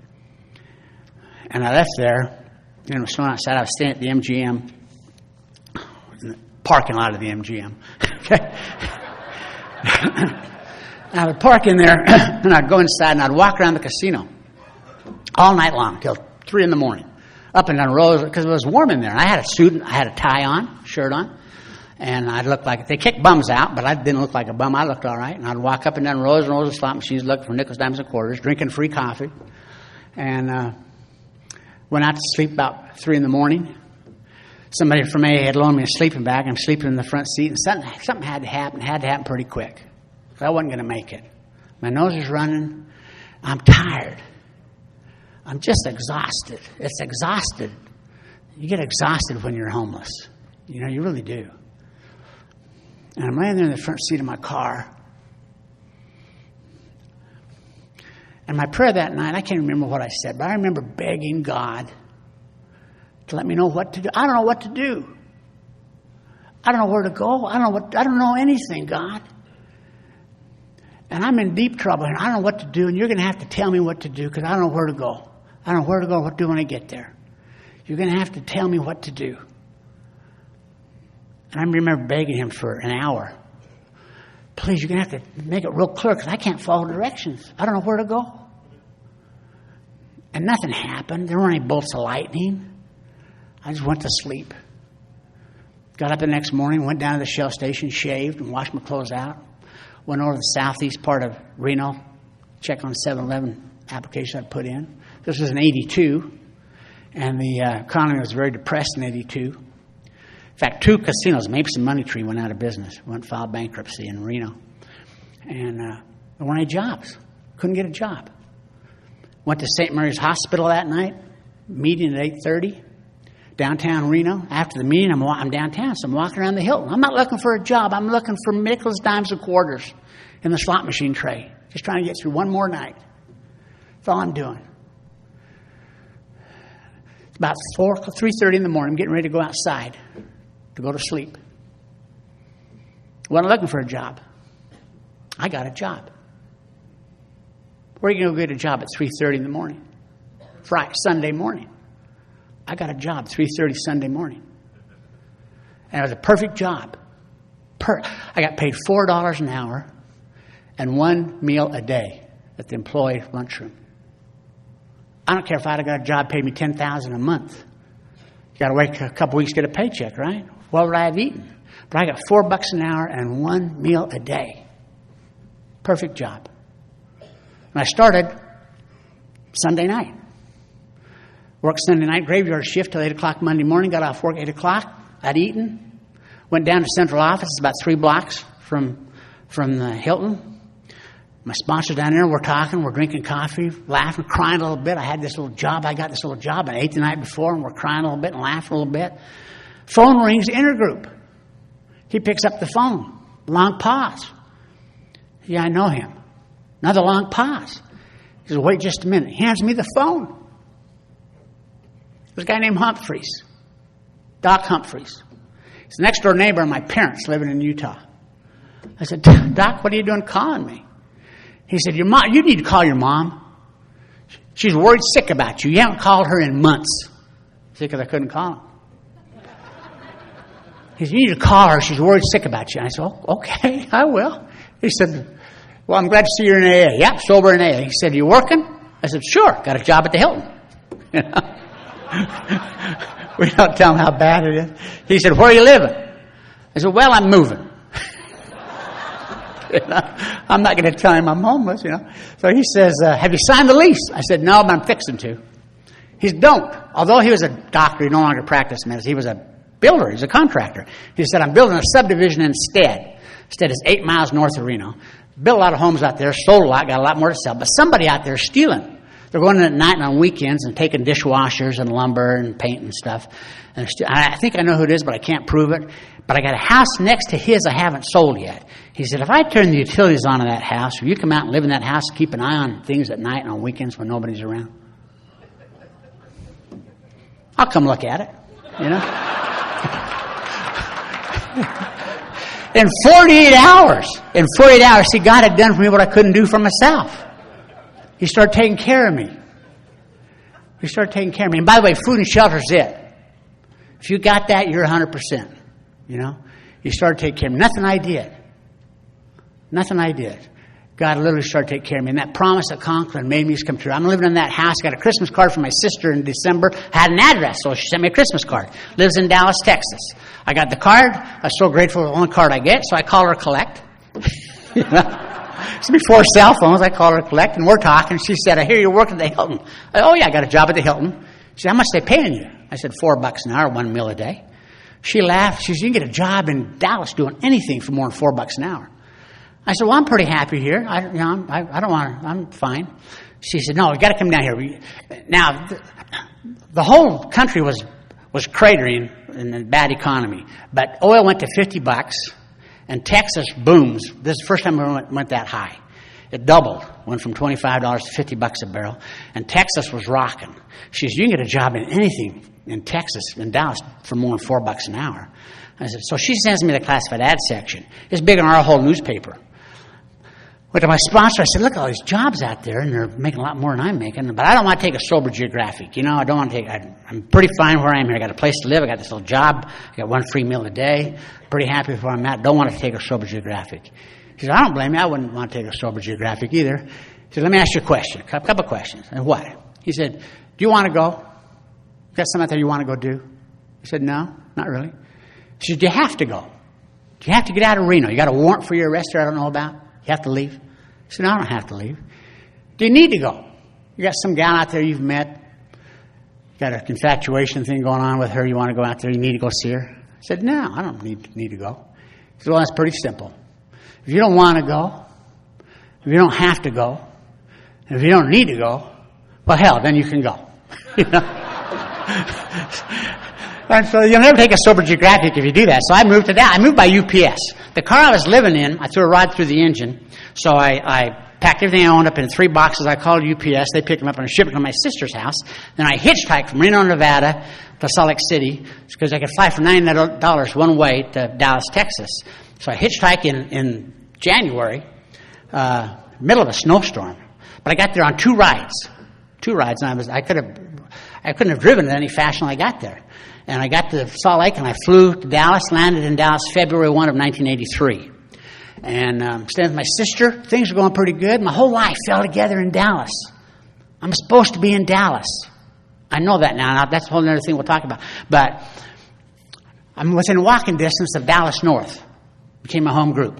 And I left there, and it was snowing outside. I was staying at the MGM, in the parking lot of the MGM. Okay? I would park in there, and I'd go inside, and I'd walk around the casino all night long till 3 in the morning, up and down rows, because it was warm in there. And I had a suit, and I had a tie on, shirt on, and I looked like, they kicked bums out, but I didn't look like a bum. I looked all right, and I'd walk up and down rows and rows of slot machines, looking for nickels, dimes, and quarters, drinking free coffee, and went out to sleep about 3 in the morning. Somebody from AA had loaned me a sleeping bag. I'm sleeping in the front seat, and something had to happen pretty quick. I wasn't going to make it. My nose is running. I'm tired. I'm just exhausted. It's exhausted. You get exhausted when you're homeless. You really do. And I'm laying there in the front seat of my car. And my prayer that night, I can't remember what I said, but I remember begging God to let me know what to do. I don't know what to do. I don't know where to go. I don't know anything, God. And I'm in deep trouble, and I don't know what to do, and you're going to have to tell me what to do because I don't know where to go. I don't know where to go, what to do when I get there. You're going to have to tell me what to do. And I remember begging him for an hour. Please, you're going to have to make it real clear because I can't follow directions. I don't know where to go. And nothing happened. There weren't any bolts of lightning. I just went to sleep. Got up the next morning, went down to the Shell station, shaved, and washed my clothes out. Went over to the southeast part of Reno, checked on 7-Eleven application I put in. This was in 82, and the economy was very depressed in 82. In fact, 2 casinos, Mapes and Money Tree, went out of business, went and filed bankruptcy in Reno. And there weren't any jobs. Couldn't get a job. Went to St. Mary's Hospital that night, meeting at 8:30, downtown Reno. After the meeting, I'm downtown, so I'm walking around the Hilton. I'm not looking for a job. I'm looking for nickels, dimes, and quarters in the slot machine tray. Just trying to get through one more night. That's all I'm doing. It's about 3:30 in the morning. I'm getting ready to go outside to go to sleep. Wasn't looking for a job. I got a job. Where are you going to go get a job at 3:30 in the morning? Sunday morning. I got a job 3:30 Sunday morning. And it was a perfect job. I got paid $4 an hour and 1 meal a day at the employee lunchroom. I don't care if I'd have got a job paid me $10,000 a month. You got to wait a couple weeks to get a paycheck, right? What would I have eaten? But I got $4 an hour and 1 meal a day. Perfect job. And I started Sunday night. Worked Sunday night, graveyard shift till 8 o'clock Monday morning. Got off work 8 o'clock. I'd eaten. Went down to central office. It's about 3 blocks from the Hilton. My sponsor down there, we're talking. We're drinking coffee, laughing, crying a little bit. I had this little job. I got this little job. I ate the night before, and we're crying a little bit and laughing a little bit. Phone rings, intergroup. He picks up the phone. Long pause. Yeah, I know him. Another long pause. He says, wait just a minute. He hands me the phone. There's a guy named Humphreys. Doc Humphreys. He's the next door neighbor of my parents living in Utah. I said, Doc, what are you doing calling me? He said, your mom, you need to call your mom. She's worried sick about you. You haven't called her in months. See, because I couldn't call him. He said, you need to call her. She's worried sick about you. And I said, oh, okay, I will. He said, well, I'm glad to see you're in AA. Yeah, sober in AA. He said, you working? I said, sure. Got a job at the Hilton. You know? We don't tell him how bad it is. He said, where are you living? I said, well, I'm moving. You know? I'm not going to tell him I'm homeless, you know. So he says, have you signed the lease? I said, no, but I'm fixing to. He said, don't. Although he was a doctor, he no longer practiced medicine. He was a builder. He was a contractor. He said, I'm building a subdivision instead. Instead, it's 8 miles north of Reno. Built a lot of homes out there, sold a lot, got a lot more to sell. But somebody out there is stealing. They're going in at night and on weekends and taking dishwashers and lumber and paint and stuff. And I think I know who it is, but I can't prove it. But I got a house next to his I haven't sold yet. He said, if I turn the utilities on in that house, will you come out and live in that house and keep an eye on things at night and on weekends when nobody's around? I'll come look at it, you know. In 48 hours, see, God had done for me what I couldn't do for myself. He started taking care of me. And by the way, food and shelter is it. If you got that, you're 100%. You know? He started taking care of me. Nothing I did. God literally started taking care of me. And that promise at Conklin made me come true. I'm living in that house. Got a Christmas card from my sister in December. Had an address, so she sent me a Christmas card. Lives in Dallas, Texas. I got the card. I was so grateful for the only card I get, so I call her collect. You know? It's before cell phones. I called her collect, and we're talking. She said, I hear you're working at the Hilton. I said, oh, yeah, I got a job at the Hilton. She said, how much are they paying you? I said, $4 an hour, 1 meal a day. She laughed. She said, you can get a job in Dallas doing anything for more than $4 an hour. I said, well, I'm pretty happy here. I don't want to. I'm fine. She said, no, you got to come down here. Now, the whole country was cratering in a bad economy. But oil went to $50. And Texas booms. This is the first time it went that high. It doubled, went from $25 to $50 a barrel, and Texas was rocking. She says, you can get a job in anything in Texas, in Dallas, for more than $4 an hour. I said, so she sends me the classified ad section. It's big on our whole newspaper. Went to my sponsor, I said, look at all these jobs out there, and they're making a lot more than I'm making, but I don't want to take a sober geographic. You know, I don't want to take, I'm pretty fine where I am here. I got a place to live, I got this little job, I got one free meal a day, pretty happy with where I'm at, don't want to take a sober geographic. He said, I don't blame you. I wouldn't want to take a sober geographic either. He said, let me ask you a question, a couple of questions. And what? He said, do you want to go? You got something out there you want to go do? I said, no, not really. He said, do you have to go? Do you have to get out of Reno? You got a warrant for your arrest here I don't know about? You have to leave? I said, no, I don't have to leave. Do you need to go? You got some gal out there you've met, you got an infatuation thing going on with her, you want to go out there, you need to go see her? I said, no, I don't need to go. He said, well, that's pretty simple. If you don't want to go, if you don't have to go, and if you don't need to go, well, hell, then you can go. You know? And so you'll never take a sober geographic if you do that. So I moved to that. I moved by UPS. The car I was living in, I threw a rod through the engine. So I packed everything I owned up in 3 boxes. I called UPS. They picked them up and shipped them to my sister's house. Then I hitchhiked from Reno, Nevada to Salt Lake City because I could fly for $9 one way to Dallas, Texas. So I hitchhiked in January, middle of a snowstorm. But I got there on 2 rides. 2 rides, and I couldn't have driven in any fashion when I got there. And I got to Salt Lake, and I flew to Dallas, landed in Dallas February 1 of 1983. And staying with my sister, things were going pretty good. My whole life fell together in Dallas. I'm supposed to be in Dallas. I know that now. That's a whole other thing we'll talk about. But I'm within walking distance of Dallas North. Became my home group.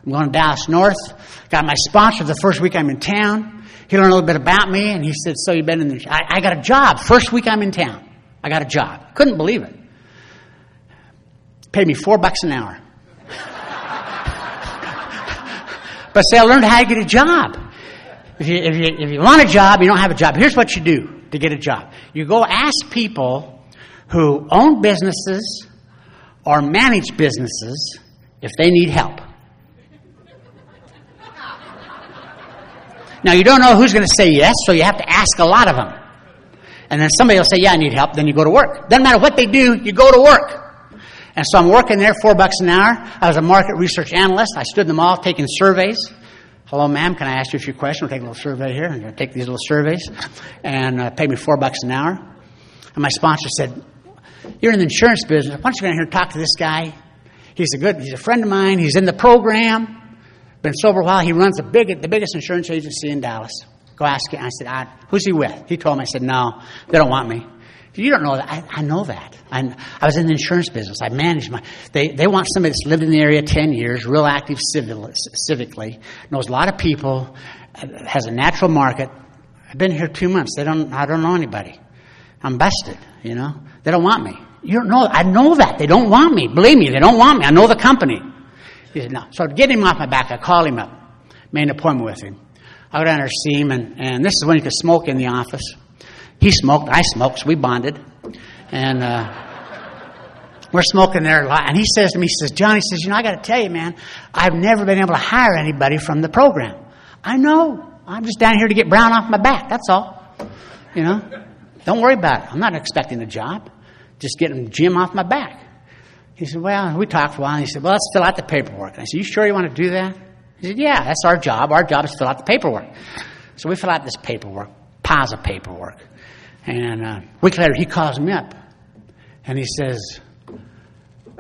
I'm going to Dallas North. Got my sponsor the first week I'm in town. He learned a little bit about me, and he said, so you've been in the... I got a job first week I'm in town. I got a job. Couldn't believe it. Paid me $4 an hour. But say I learned how to get a job. If you want a job, you don't have a job. Here's what you do to get a job. You go ask people who own businesses or manage businesses if they need help. Now, you don't know who's going to say yes, so you have to ask a lot of them. And then somebody will say, yeah, I need help. Then you go to work. Doesn't matter what they do, you go to work. And so I'm working there, $4 an hour. I was a market research analyst. I stood in the mall taking surveys. Hello, ma'am, can I ask you a few questions? We'll take a little survey here. I'm going to take these little surveys. And paid me $4 an hour. And my sponsor said, you're in the insurance business. Why don't you go in here and talk to this guy? He's a friend of mine. He's in the program. Been sober a while. He runs the biggest insurance agency in Dallas. Go ask him. I said, who's he with? He told me. I said, no, they don't want me. You don't know that. I know that. I was in the insurance business. I managed they want somebody that's lived in the area 10 years, real active civically, knows a lot of people, has a natural market. I've been here 2 months. I don't know anybody. I'm busted, you know. They don't want me. You don't know. I know that. They don't want me. Believe me, they don't want me. I know the company. He said, no. So to get him off my back, I called him up, made an appointment with him. I go down there to see him, and this is when you could smoke in the office. He smoked, I smoked, so we bonded. And we're smoking there a lot. And he says to me, John, you know, I got to tell you, man, I've never been able to hire anybody from the program. I know. I'm just down here to get Brown off my back. That's all. You know, don't worry about it. I'm not expecting a job. Just getting Jim off my back. He said, well, we talked for a while. And he said, well, let's fill out the paperwork. And I said, you sure you want to do that? He said, yeah, that's our job. Our job is to fill out the paperwork. So we fill out this paperwork, piles of paperwork. And a week later, he calls me up. And he says,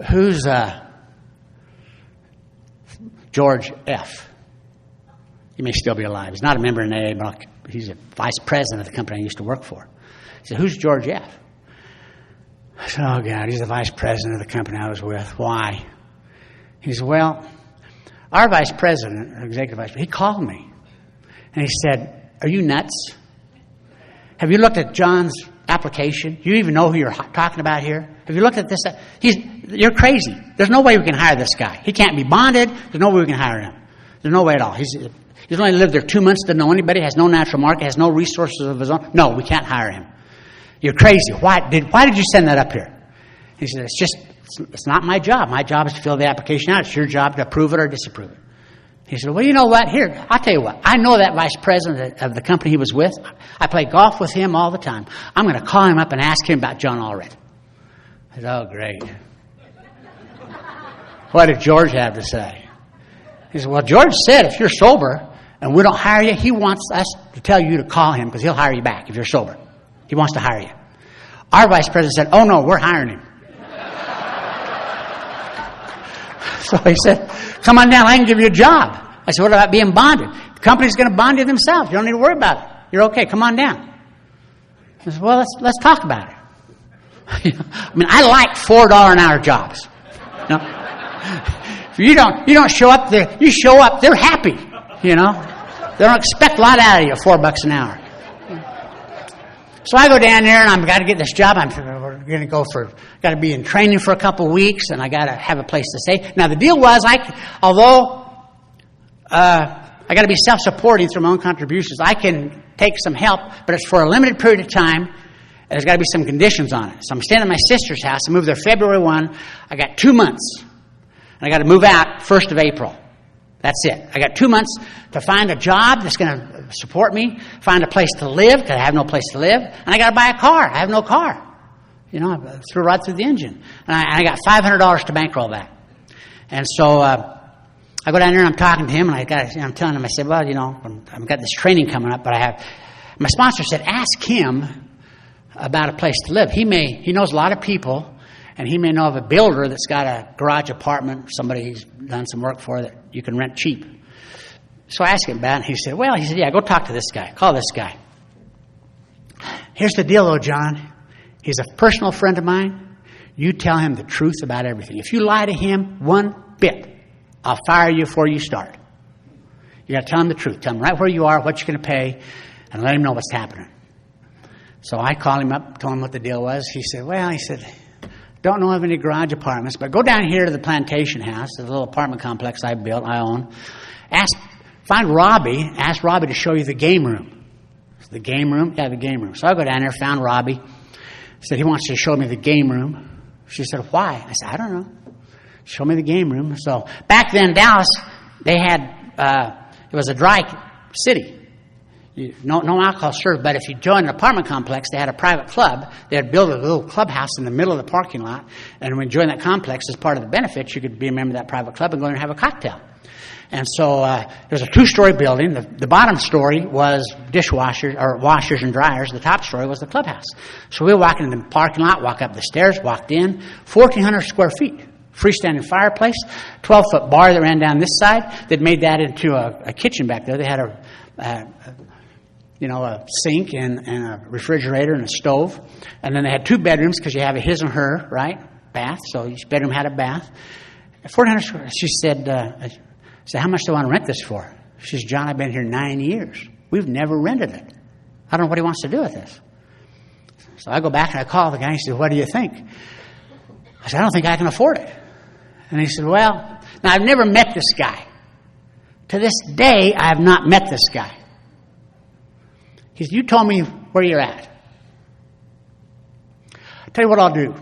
who's George F.? He may still be alive. He's not a member in AA, but he's a vice president of the company I used to work for. He said, who's George F.? I said, oh, God, he's the vice president of the company I was with. Why? He said, well, our vice president, executive vice president, he called me. And he said, are you nuts? Have you looked at John's application? Do you even know who you're talking about here? Have you looked at this? You're crazy. There's no way we can hire this guy. He can't be bonded. There's no way we can hire him. There's no way at all. He's only lived there 2 months, doesn't know anybody, has no natural market, has no resources of his own. No, we can't hire him. You're crazy. Why did you send that up here? He said, it's just It's not my job. My job is to fill the application out. It's your job to approve it or disapprove it. He said, well, you know what? Here, I'll tell you what. I know that vice president of the company he was with. I play golf with him all the time. I'm going to call him up and ask him about John Allred. I said, oh, great. What did George have to say? He said, well, George said if you're sober and we don't hire you, he wants us to tell you to call him because he'll hire you back if you're sober. He wants to hire you. Our vice president said, oh, no, we're hiring him. So he said, come on down, I can give you a job. I said, what about being bonded? The company's going to bond you themselves. You don't need to worry about it. You're okay, come on down. I said, well, let's talk about it. I mean, I like $4 an hour jobs. You know? If you don't show up there, you show up, they're happy, you know. They don't expect a lot out of you, $4 an hour. So I go down there and I've got to get this job. We're going to got to be in training for a couple of weeks, and I got to have a place to stay. Now the deal was, although I got to be self-supporting through my own contributions, I can take some help, but it's for a limited period of time. And there's got to be some conditions on it. So I'm staying at my sister's house. I moved there February 1. I got 2 months, and I got to move out 1st of April. That's it. I got 2 months to find a job that's going to support me, find a place to live, because I have no place to live, and I got to buy a car. I have no car. You know, I threw right through the engine. And I got $500 to bankroll that. And so I go down there and I'm talking to him, and I'm telling him, I said, well, you know, I've got this training coming up, but my sponsor said, ask him about a place to live. He knows a lot of people, and he may know of a builder that's got a garage apartment, somebody he's done some work for that you can rent cheap. So I asked him about it, and he said, yeah, go talk to this guy. Call this guy. Here's the deal, though, John. He's a personal friend of mine. You tell him the truth about everything. If you lie to him one bit, I'll fire you before you start. You got to tell him the truth. Tell him right where you are, what you're going to pay, and let him know what's happening. So I called him up, told him what the deal was. He said, don't know of any garage apartments, but go down here to the plantation house, the little apartment complex I own. Find Robbie, ask Robbie to show you the game room. The game room? Yeah, the game room. So I go down there, found Robbie. Said he wants to show me the game room. She said, why? I said, I don't know. Show me the game room. So back then, Dallas, they had, it was a dry city. No alcohol served, but if you joined an apartment complex, they had a private club. They had built a little clubhouse in the middle of the parking lot. And when you joined that complex, as part of the benefits, you could be a member of that private club and go in and have a cocktail. And so there's a 2-story building. The bottom story was dishwashers or washers and dryers. The top story was the clubhouse. So we walked into the parking lot, walked up the stairs, walked in, 1,400 square feet. Freestanding fireplace, 12-foot bar that ran down this side. They'd made that into a kitchen back there. They had a sink and a refrigerator and a stove. And then they had 2 bedrooms because you have a his and her, right? Bath. So each bedroom had a bath. 1,400 square. She said, how much do I want to rent this for? She said, John, I've been here 9 years. We've never rented it. I don't know what he wants to do with this. So I go back and I call the guy and he said, what do you think? I said, I don't think I can afford it. And he said, now I've never met this guy. To this day, I have not met this guy. He said, you told me where you're at. I'll tell you what I'll do.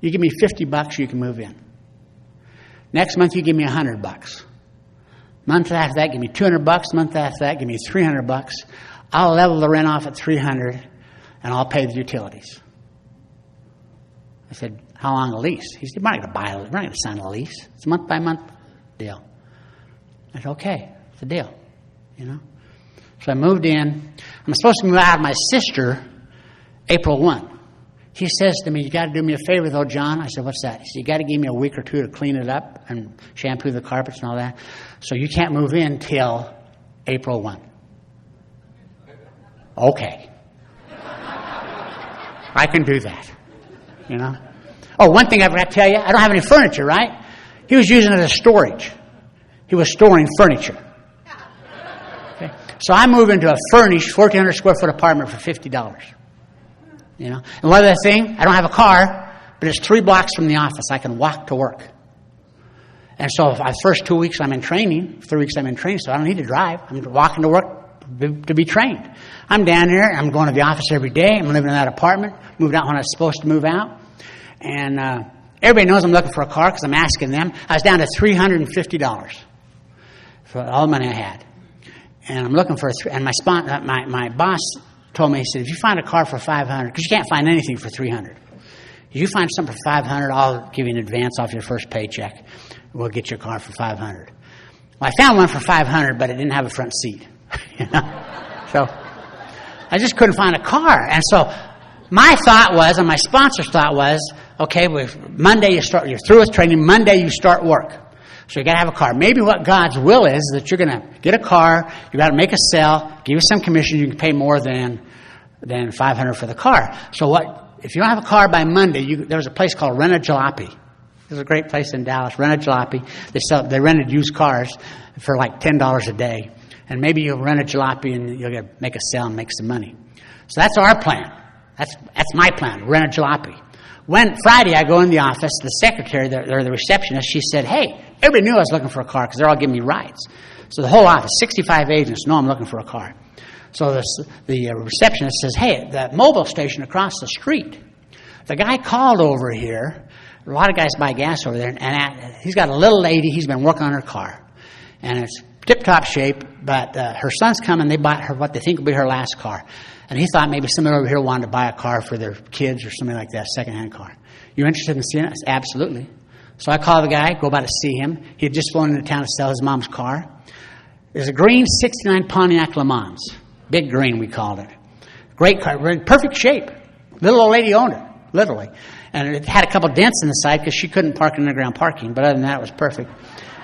You give me $50, you can move in. Next month, you give me $100. Month after that, give me $200. Month after that, give me $300. I'll level the rent off at $300, and I'll pay the utilities. I said, how long a lease? He said, we're not going to sign a lease. It's a month-by-month deal. I said, okay, it's a deal, you know. So I moved in. I'm supposed to move out of my sister April 1. He says to me, you got to do me a favor, though, John. I said, what's that? He said, you got to give me a week or 2 to clean it up and shampoo the carpets and all that. So you can't move in till April 1. Okay. I can do that, you know. Oh, one thing I forgot to tell you, I don't have any furniture, right? He was using it as storage. He was storing furniture. Okay. So I moved into a furnished 1,400 square foot apartment for $50. You know, and one other thing, I don't have a car, but it's 3 blocks from the office. I can walk to work. And so the first 2 weeks I'm in training, 3 weeks I'm in training, so I don't need to drive. I'm walking to work to be trained. I'm down here, I'm going to the office every day. I'm living in that apartment, moved out when I was supposed to move out. And Everybody knows I'm looking for a car because I'm asking them. I was down to $350 for all the money I had. And I'm looking for and my boss told me, he said, if you find a car for $500, because you can't find anything for $300. If you find something for $500, I'll give you an advance off your first paycheck. We'll get your car for $500. Well, I found one for $500, but it didn't have a front seat. So I just couldn't find a car. And so my thought was, and my sponsor's thought was, okay, Monday you're through with training. Monday you start work. So you got to have a car. Maybe what God's will is that you're going to get a car, you got to make a sale, give you some commission, you can pay more than $500 for the car. So if you don't have a car by Monday, there's a place called Rent a Jalopy. There's a great place in Dallas, Rent a Jalopy. They rented used cars for like $10 a day. And maybe you'll rent a jalopy and you'll make a sale and make some money. So that's our plan. That's my plan, rent a jalopy. When Friday I go in the office, the secretary, or the receptionist, she said, hey, everybody knew I was looking for a car because they're all giving me rides. So the whole office, 65 agents, know I'm looking for a car. So the receptionist says, hey, the mobile station across the street, the guy called over here. A lot of guys buy gas over there, and he's got a little lady. He's been working on her car. And it's tip-top shape, but her son's coming. They bought her what they think will be her last car. And he thought maybe somebody over here wanted to buy a car for their kids or something like that, a second-hand car. You interested in seeing it? I said, absolutely. So I call the guy, go by to see him. He had just flown into town to sell his mom's car. There's a green 69 Pontiac Le Mans. Big green, we called it. Great car, in perfect shape. Little old lady owned it, literally. And it had a couple dents in the side because she couldn't park in underground parking. But other than that, it was perfect.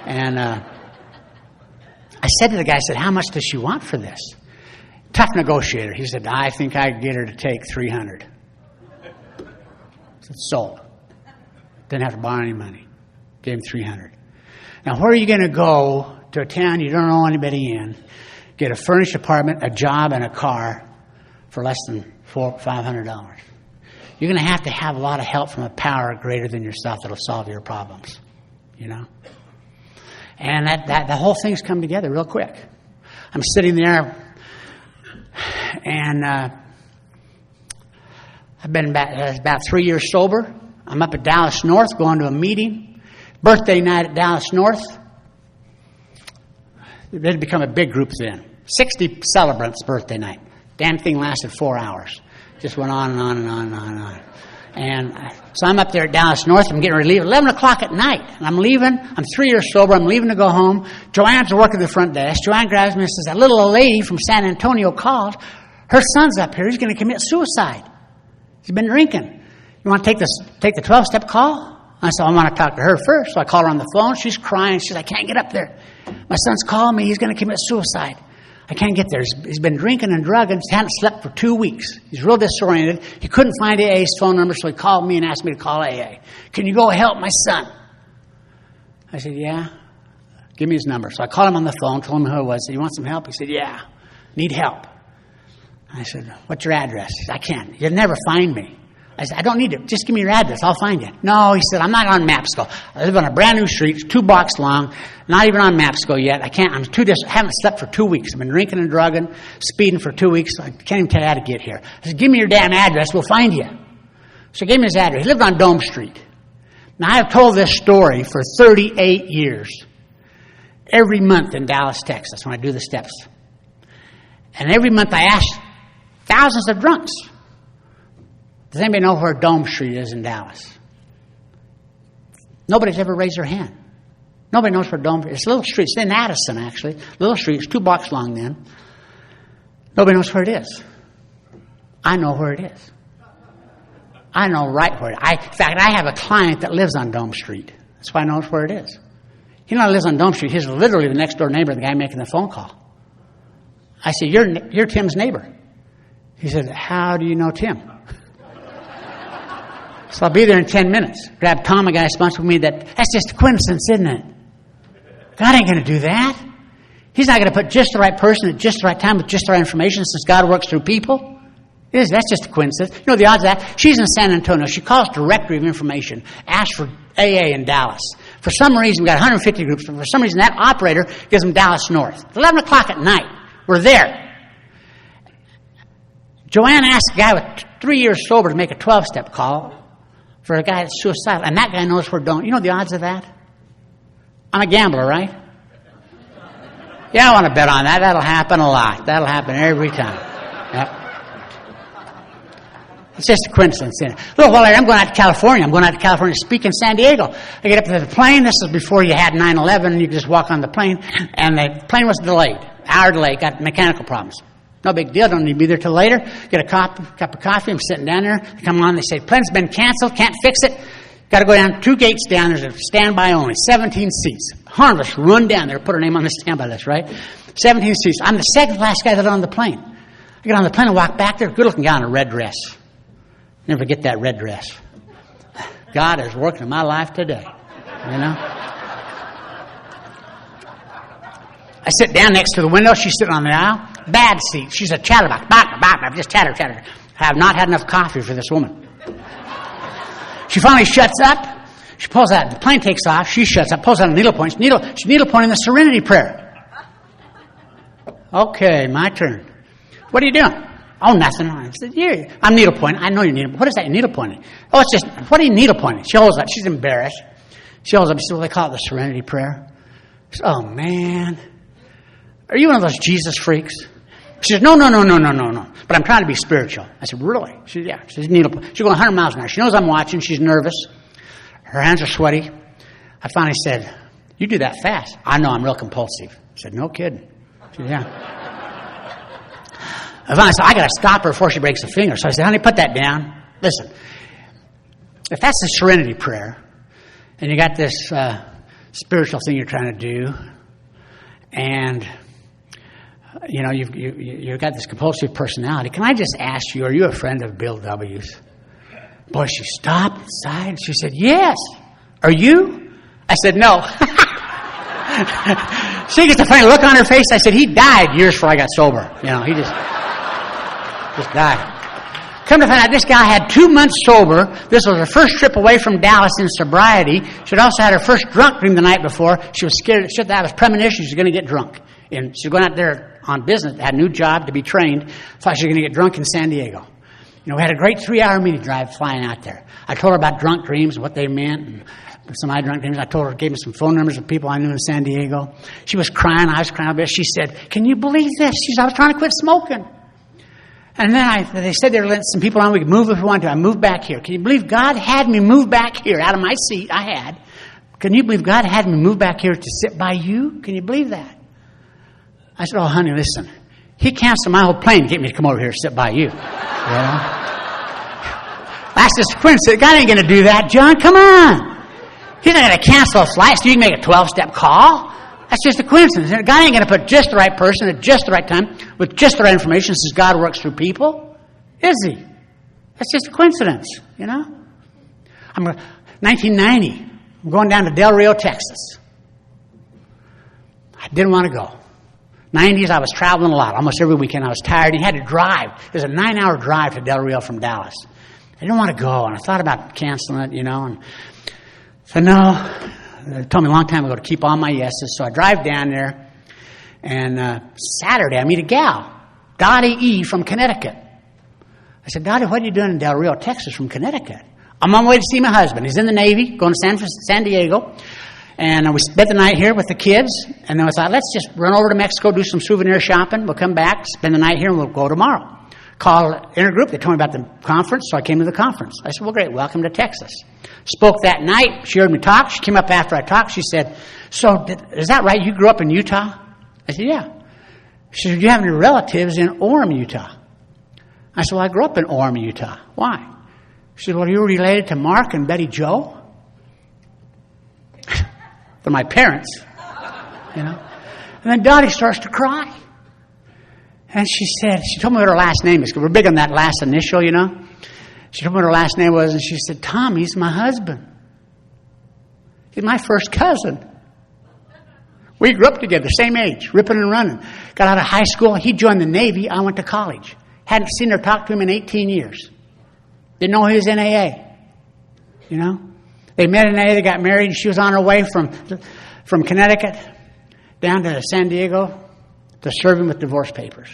And I said to the guy, I said, how much does she want for this? Tough negotiator. He said, I think I could get her to take $300. I said, sold. Didn't have to borrow any money. Gave him $300. Now, where are you going to go to a town you don't know anybody in, get a furnished apartment, a job, and a car for less than $500? You're going to have a lot of help from a power greater than yourself that'll solve your problems, you know? And the whole thing's come together real quick. I'm sitting there, and I've been about 3 years sober. I'm up at Dallas North going to a meeting. Birthday night at Dallas North. It had become a big group then. 60 celebrants birthday night. Damn thing lasted 4 hours. Just went on and on and on and on and on. And so I'm up there at Dallas North. I'm getting ready to leave at 11 o'clock at night. And I'm leaving. I'm 3 years sober. I'm leaving to go home. Joanne's working the front desk. Joanne grabs me and says, that little old lady from San Antonio called. Her son's up here. He's going to commit suicide. He's been drinking. You want to take the 12-step call? I said, I want to talk to her first. So I call her on the phone. She's crying. She says, I can't get up there. My son's calling me. He's going to commit suicide. I can't get there. He's been drinking and drugging. He hadn't slept for 2 weeks. He's real disoriented. He couldn't find AA's phone number, so he called me and asked me to call AA. Can you go help my son? I said, yeah. Give me his number. So I called him on the phone, told him who it was. Said, you want some help? He said, yeah. Need help. I said, what's your address? He said, I can't. You'll never find me. I said, I don't need it. Just give me your address. I'll find you. No, he said, I'm not on Mapsco. I live on a brand new street. It's 2 blocks long. Not even on Mapsco yet. I can't. I'm too distant. I haven't slept for 2 weeks. I've been drinking and drugging, speeding for 2 weeks. I can't even tell you how to get here. I said, give me your damn address. We'll find you. So he gave me his address. He lived on Dome Street. Now, I have told this story for 38 years. Every month in Dallas, Texas, when I do the steps. And every month I ask thousands of drunks, does anybody know where Dome Street is in Dallas? Nobody's ever raised their hand. Nobody knows where Dome Street is. It's a little street. It's in Addison, actually. Little street. It's 2 blocks long then. Nobody knows where it is. I know where it is. I know right where it is. In fact, I have a client that lives on Dome Street. That's why I know where it is. He not lives on Dome Street. He's literally the next door neighbor of the guy making the phone call. I said, you're Tim's neighbor. He said, how do you know Tim? So I'll be there in 10 minutes. Grab Tom, a guy sponsored me. That's just a coincidence, isn't it? God ain't going to do that. He's not going to put just the right person at just the right time with just the right information since God works through people. That's just a coincidence. You know the odds of that? She's in San Antonio. She calls directory of information. Asks for AA in Dallas. For some reason, we've got 150 groups. For some reason, that operator gives them Dallas North. It's 11 o'clock at night. We're there. Joanne asked a guy with 3 years sober to make a 12-step call. for a guy that's suicidal. And that guy knows we're don't. You know the odds of that? I'm a gambler, right? Yeah, I want to bet on that. That'll happen a lot. That'll happen every time. Yep. It's just a coincidence. A little while later, I'm going out to California. I'm going out to California to speak in San Diego. I get up to the plane. This is before you had 9/11. You could just walk on the plane. And the plane was delayed. Hour delayed. Got mechanical problems. No big deal. Don't need to be there till later. Get a cup of coffee. I'm sitting down there. They come on. They say, plane's been canceled. Can't fix it. Got to go down 2 gates down. There's a standby only. 17 seats. Harmless. Run down there. Put her name on the standby list, right? 17 seats. I'm the second last guy that on the plane. I get on the plane and walk back there. Good-looking guy in a red dress. Never forget that red dress. God is working in my life today. You know? I sit down next to the window. She's sitting on the aisle. Bad seat. She's a chatterbox. Just chatter. I have not had enough coffee for this woman. She finally shuts up. She pulls out. The plane takes off. She shuts up. Pulls out a needlepoint. She's needle pointing the Serenity Prayer. Okay, my turn. What are you doing? Oh, nothing. I said, yeah. I'm needle pointing. I know you're needle. What is that? You're needle pointing. Oh, it's just. What are you needle pointing? She holds up. She's embarrassed. She holds up. She said, well, they call it the Serenity Prayer. I said, oh man, are you one of those Jesus freaks? She says, no. But I'm trying to be spiritual. I said, really? She said, yeah. She's needle pointing. She's going 100 miles an hour. She knows I'm watching. She's nervous. Her hands are sweaty. I finally said, you do that fast. I know, I'm real compulsive. I said, no kidding. She said, yeah. I finally said, I got to stop her before she breaks a finger. So I said, honey, put that down. Listen, if that's the Serenity Prayer, and you got this spiritual thing you're trying to do, and you know you've got this compulsive personality, can I just ask you, are you a friend of Bill W.'s? Boy, she stopped and sighed. She said, yes. Are you? I said, no. She gets a funny look on her face. I said, he died years before I got sober. You know, he just died. Come to find out, this guy had 2 months sober. This was her first trip away from Dallas in sobriety. She'd also had her first drunk dream the night before. She was scared. That was premonition. She was going to get drunk. And she was going out there on business, had a new job to be trained. Thought she was going to get drunk in San Diego. You know, we had a great 3-hour meeting drive flying out there. I told her about drunk dreams, what they meant, and some of my drunk dreams. I told her, gave me some phone numbers of people I knew in San Diego. She was crying. I was crying a bit. She said, can you believe this? She said, I was trying to quit smoking. And then they said they'd let some people on. We could move if we wanted to. I moved back here. Can you believe God had me move back here out of my seat I had? Can you believe God had me move back here to sit by you? Can you believe that? I said, oh, honey, listen. He canceled my whole plane to get me to come over here and sit by you. You know? That's just a coincidence. God ain't going to do that, John. Come on. He's not going to cancel a flight so you can make a 12-step call. That's just a coincidence. God ain't going to put just the right person at just the right time with just the right information since God works through people. Is he? That's just a coincidence, you know? 1990. I'm going down to Del Rio, Texas. I didn't want to go. 90s, I was traveling a lot. Almost every weekend I was tired. You had to drive. It was a 9-hour drive to Del Rio from Dallas. I didn't want to go, and I thought about canceling it, you know, and said, no. They told me a long time ago to keep all my yeses. So I drive down there, and Saturday I meet a gal, Dottie E. from Connecticut. I said, Dottie, what are you doing in Del Rio, Texas from Connecticut? I'm on my way to see my husband. He's in the Navy, going to San Diego. And we spent the night here with the kids. And then I thought, let's just run over to Mexico, do some souvenir shopping. We'll come back, spend the night here, and we'll go tomorrow. Called intergroup. They told me about the conference, so I came to the conference. I said, well, great. Welcome to Texas. Spoke that night. She heard me talk. She came up after I talked. She said, so is that right? You grew up in Utah? I said, yeah. She said, do you have any relatives in Orem, Utah? I said, well, I grew up in Orem, Utah. Why? She said, well, are you related to Mark and Betty Jo? They're my parents, you know. And then Dottie starts to cry. And she told me what her last name is, because we're big on that last initial, you know. She told me what her last name was, and she said, Tommy's my husband. He's my first cousin. We grew up together, same age, ripping and running. Got out of high school. He joined the Navy. I went to college. Hadn't seen or talked to him in 18 years. Didn't know he was in AA. You know? They met in AA. They got married. She was on her way from Connecticut down to San Diego to serve him with divorce papers.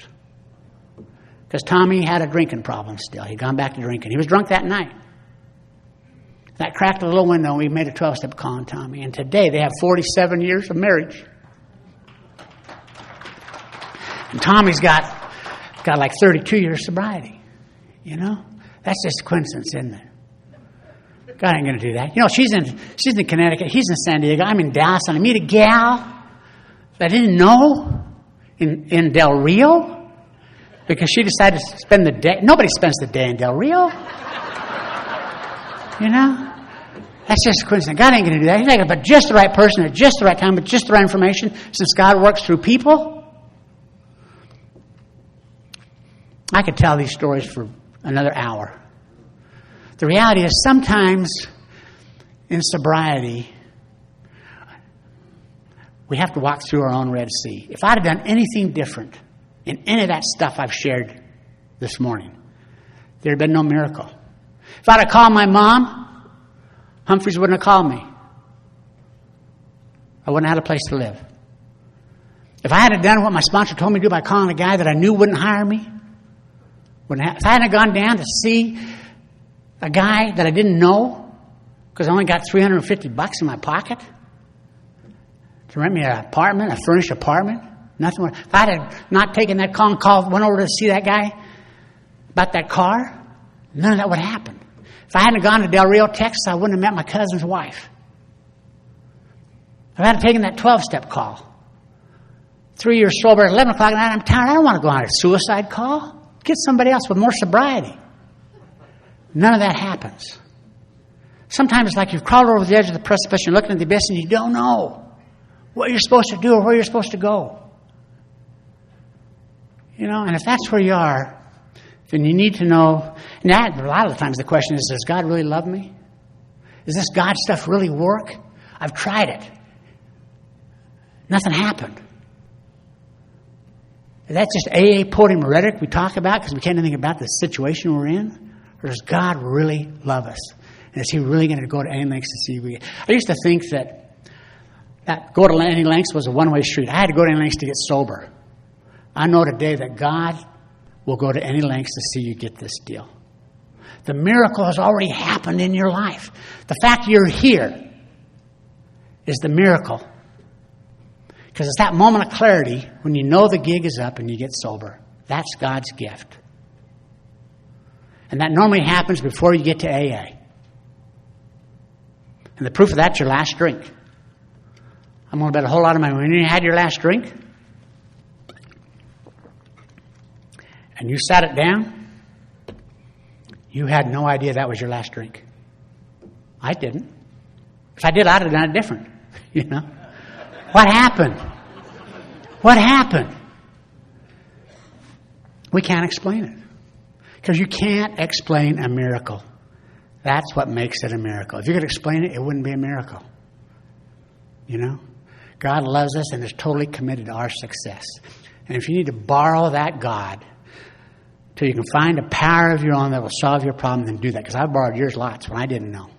Because Tommy had a drinking problem still. He'd gone back to drinking. He was drunk that night. That cracked a little window, and we made a 12-step call on Tommy. And today they have 47 years of marriage. And Tommy's got like 32 years sobriety. You know? That's just a coincidence, isn't it? God ain't going to do that. You know, she's in Connecticut. He's in San Diego. I'm in Dallas. And I meet a gal that I didn't know in Del Rio because she decided to spend the day. Nobody spends the day in Del Rio. You know? That's just a coincidence. God ain't going to do that. He's not going to put just the right person at just the right time with just the right information since God works through people. I could tell these stories for another hour. The reality is sometimes in sobriety, we have to walk through our own Red Sea. If I'd have done anything different in any of that stuff I've shared this morning, there'd have been no miracle. If I'd have called my mom, Humphreys wouldn't have called me. I wouldn't have had a place to live. If I had done what my sponsor told me to do by calling a guy that I knew wouldn't hire me, if I hadn't gone down to see a guy that I didn't know because I only got $350 in my pocket to rent me an apartment, a furnished apartment, nothing more. If I had not taken that call, went over to see that guy about that car, none of that would happen. If I hadn't gone to Del Rio, Texas, I wouldn't have met my cousin's wife. If I hadn't taken that 12-step call, 3 years sober at 11 o'clock at night, I'm tired. I don't want to go on a suicide call. Get somebody else with more sobriety. None of that happens. Sometimes it's like you've crawled over the edge of the precipice, you're looking at the abyss, and you don't know what you're supposed to do or where you're supposed to go. You know, and if that's where you are, then you need to know. And that, a lot of the times the question is, does God really love me? Does this God stuff really work? I've tried it. Nothing happened. Is that just AA podium rhetoric we talk about because we can't do anything about the situation we're in? Or does God really love us? And is He really going to go to any lengths to see we? I used to think that go to any lengths was a one-way street. I had to go to any lengths to get sober. I know today that God will go to any lengths to see you get this deal. The miracle has already happened in your life. The fact you're here is the miracle. Because it's that moment of clarity when you know the gig is up and you get sober. That's God's gift. And that normally happens before you get to AA. And the proof of that's your last drink. I'm going to bet a whole lot of money. When you had your last drink, and you sat it down, you had no idea that was your last drink. I didn't. If I did, I'd have done it different. You know? What happened? What happened? We can't explain it. Because you can't explain a miracle. That's what makes it a miracle. If you could explain it, it wouldn't be a miracle. You know? God loves us and is totally committed to our success. And if you need to borrow that God till you can find a power of your own that will solve your problem, then do that. Because I've borrowed yours lots when I didn't know.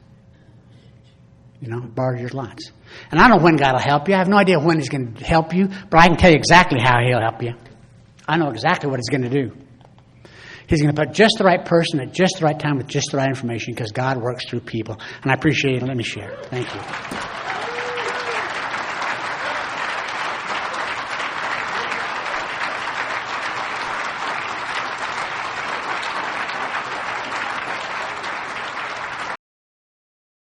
You know, borrowed yours lots. And I don't know when God will help you. I have no idea when He's going to help you, but I can tell you exactly how He'll help you. I know exactly what He's going to do. He's going to put just the right person at just the right time with just the right information because God works through people. And I appreciate it. Let me share. Thank you.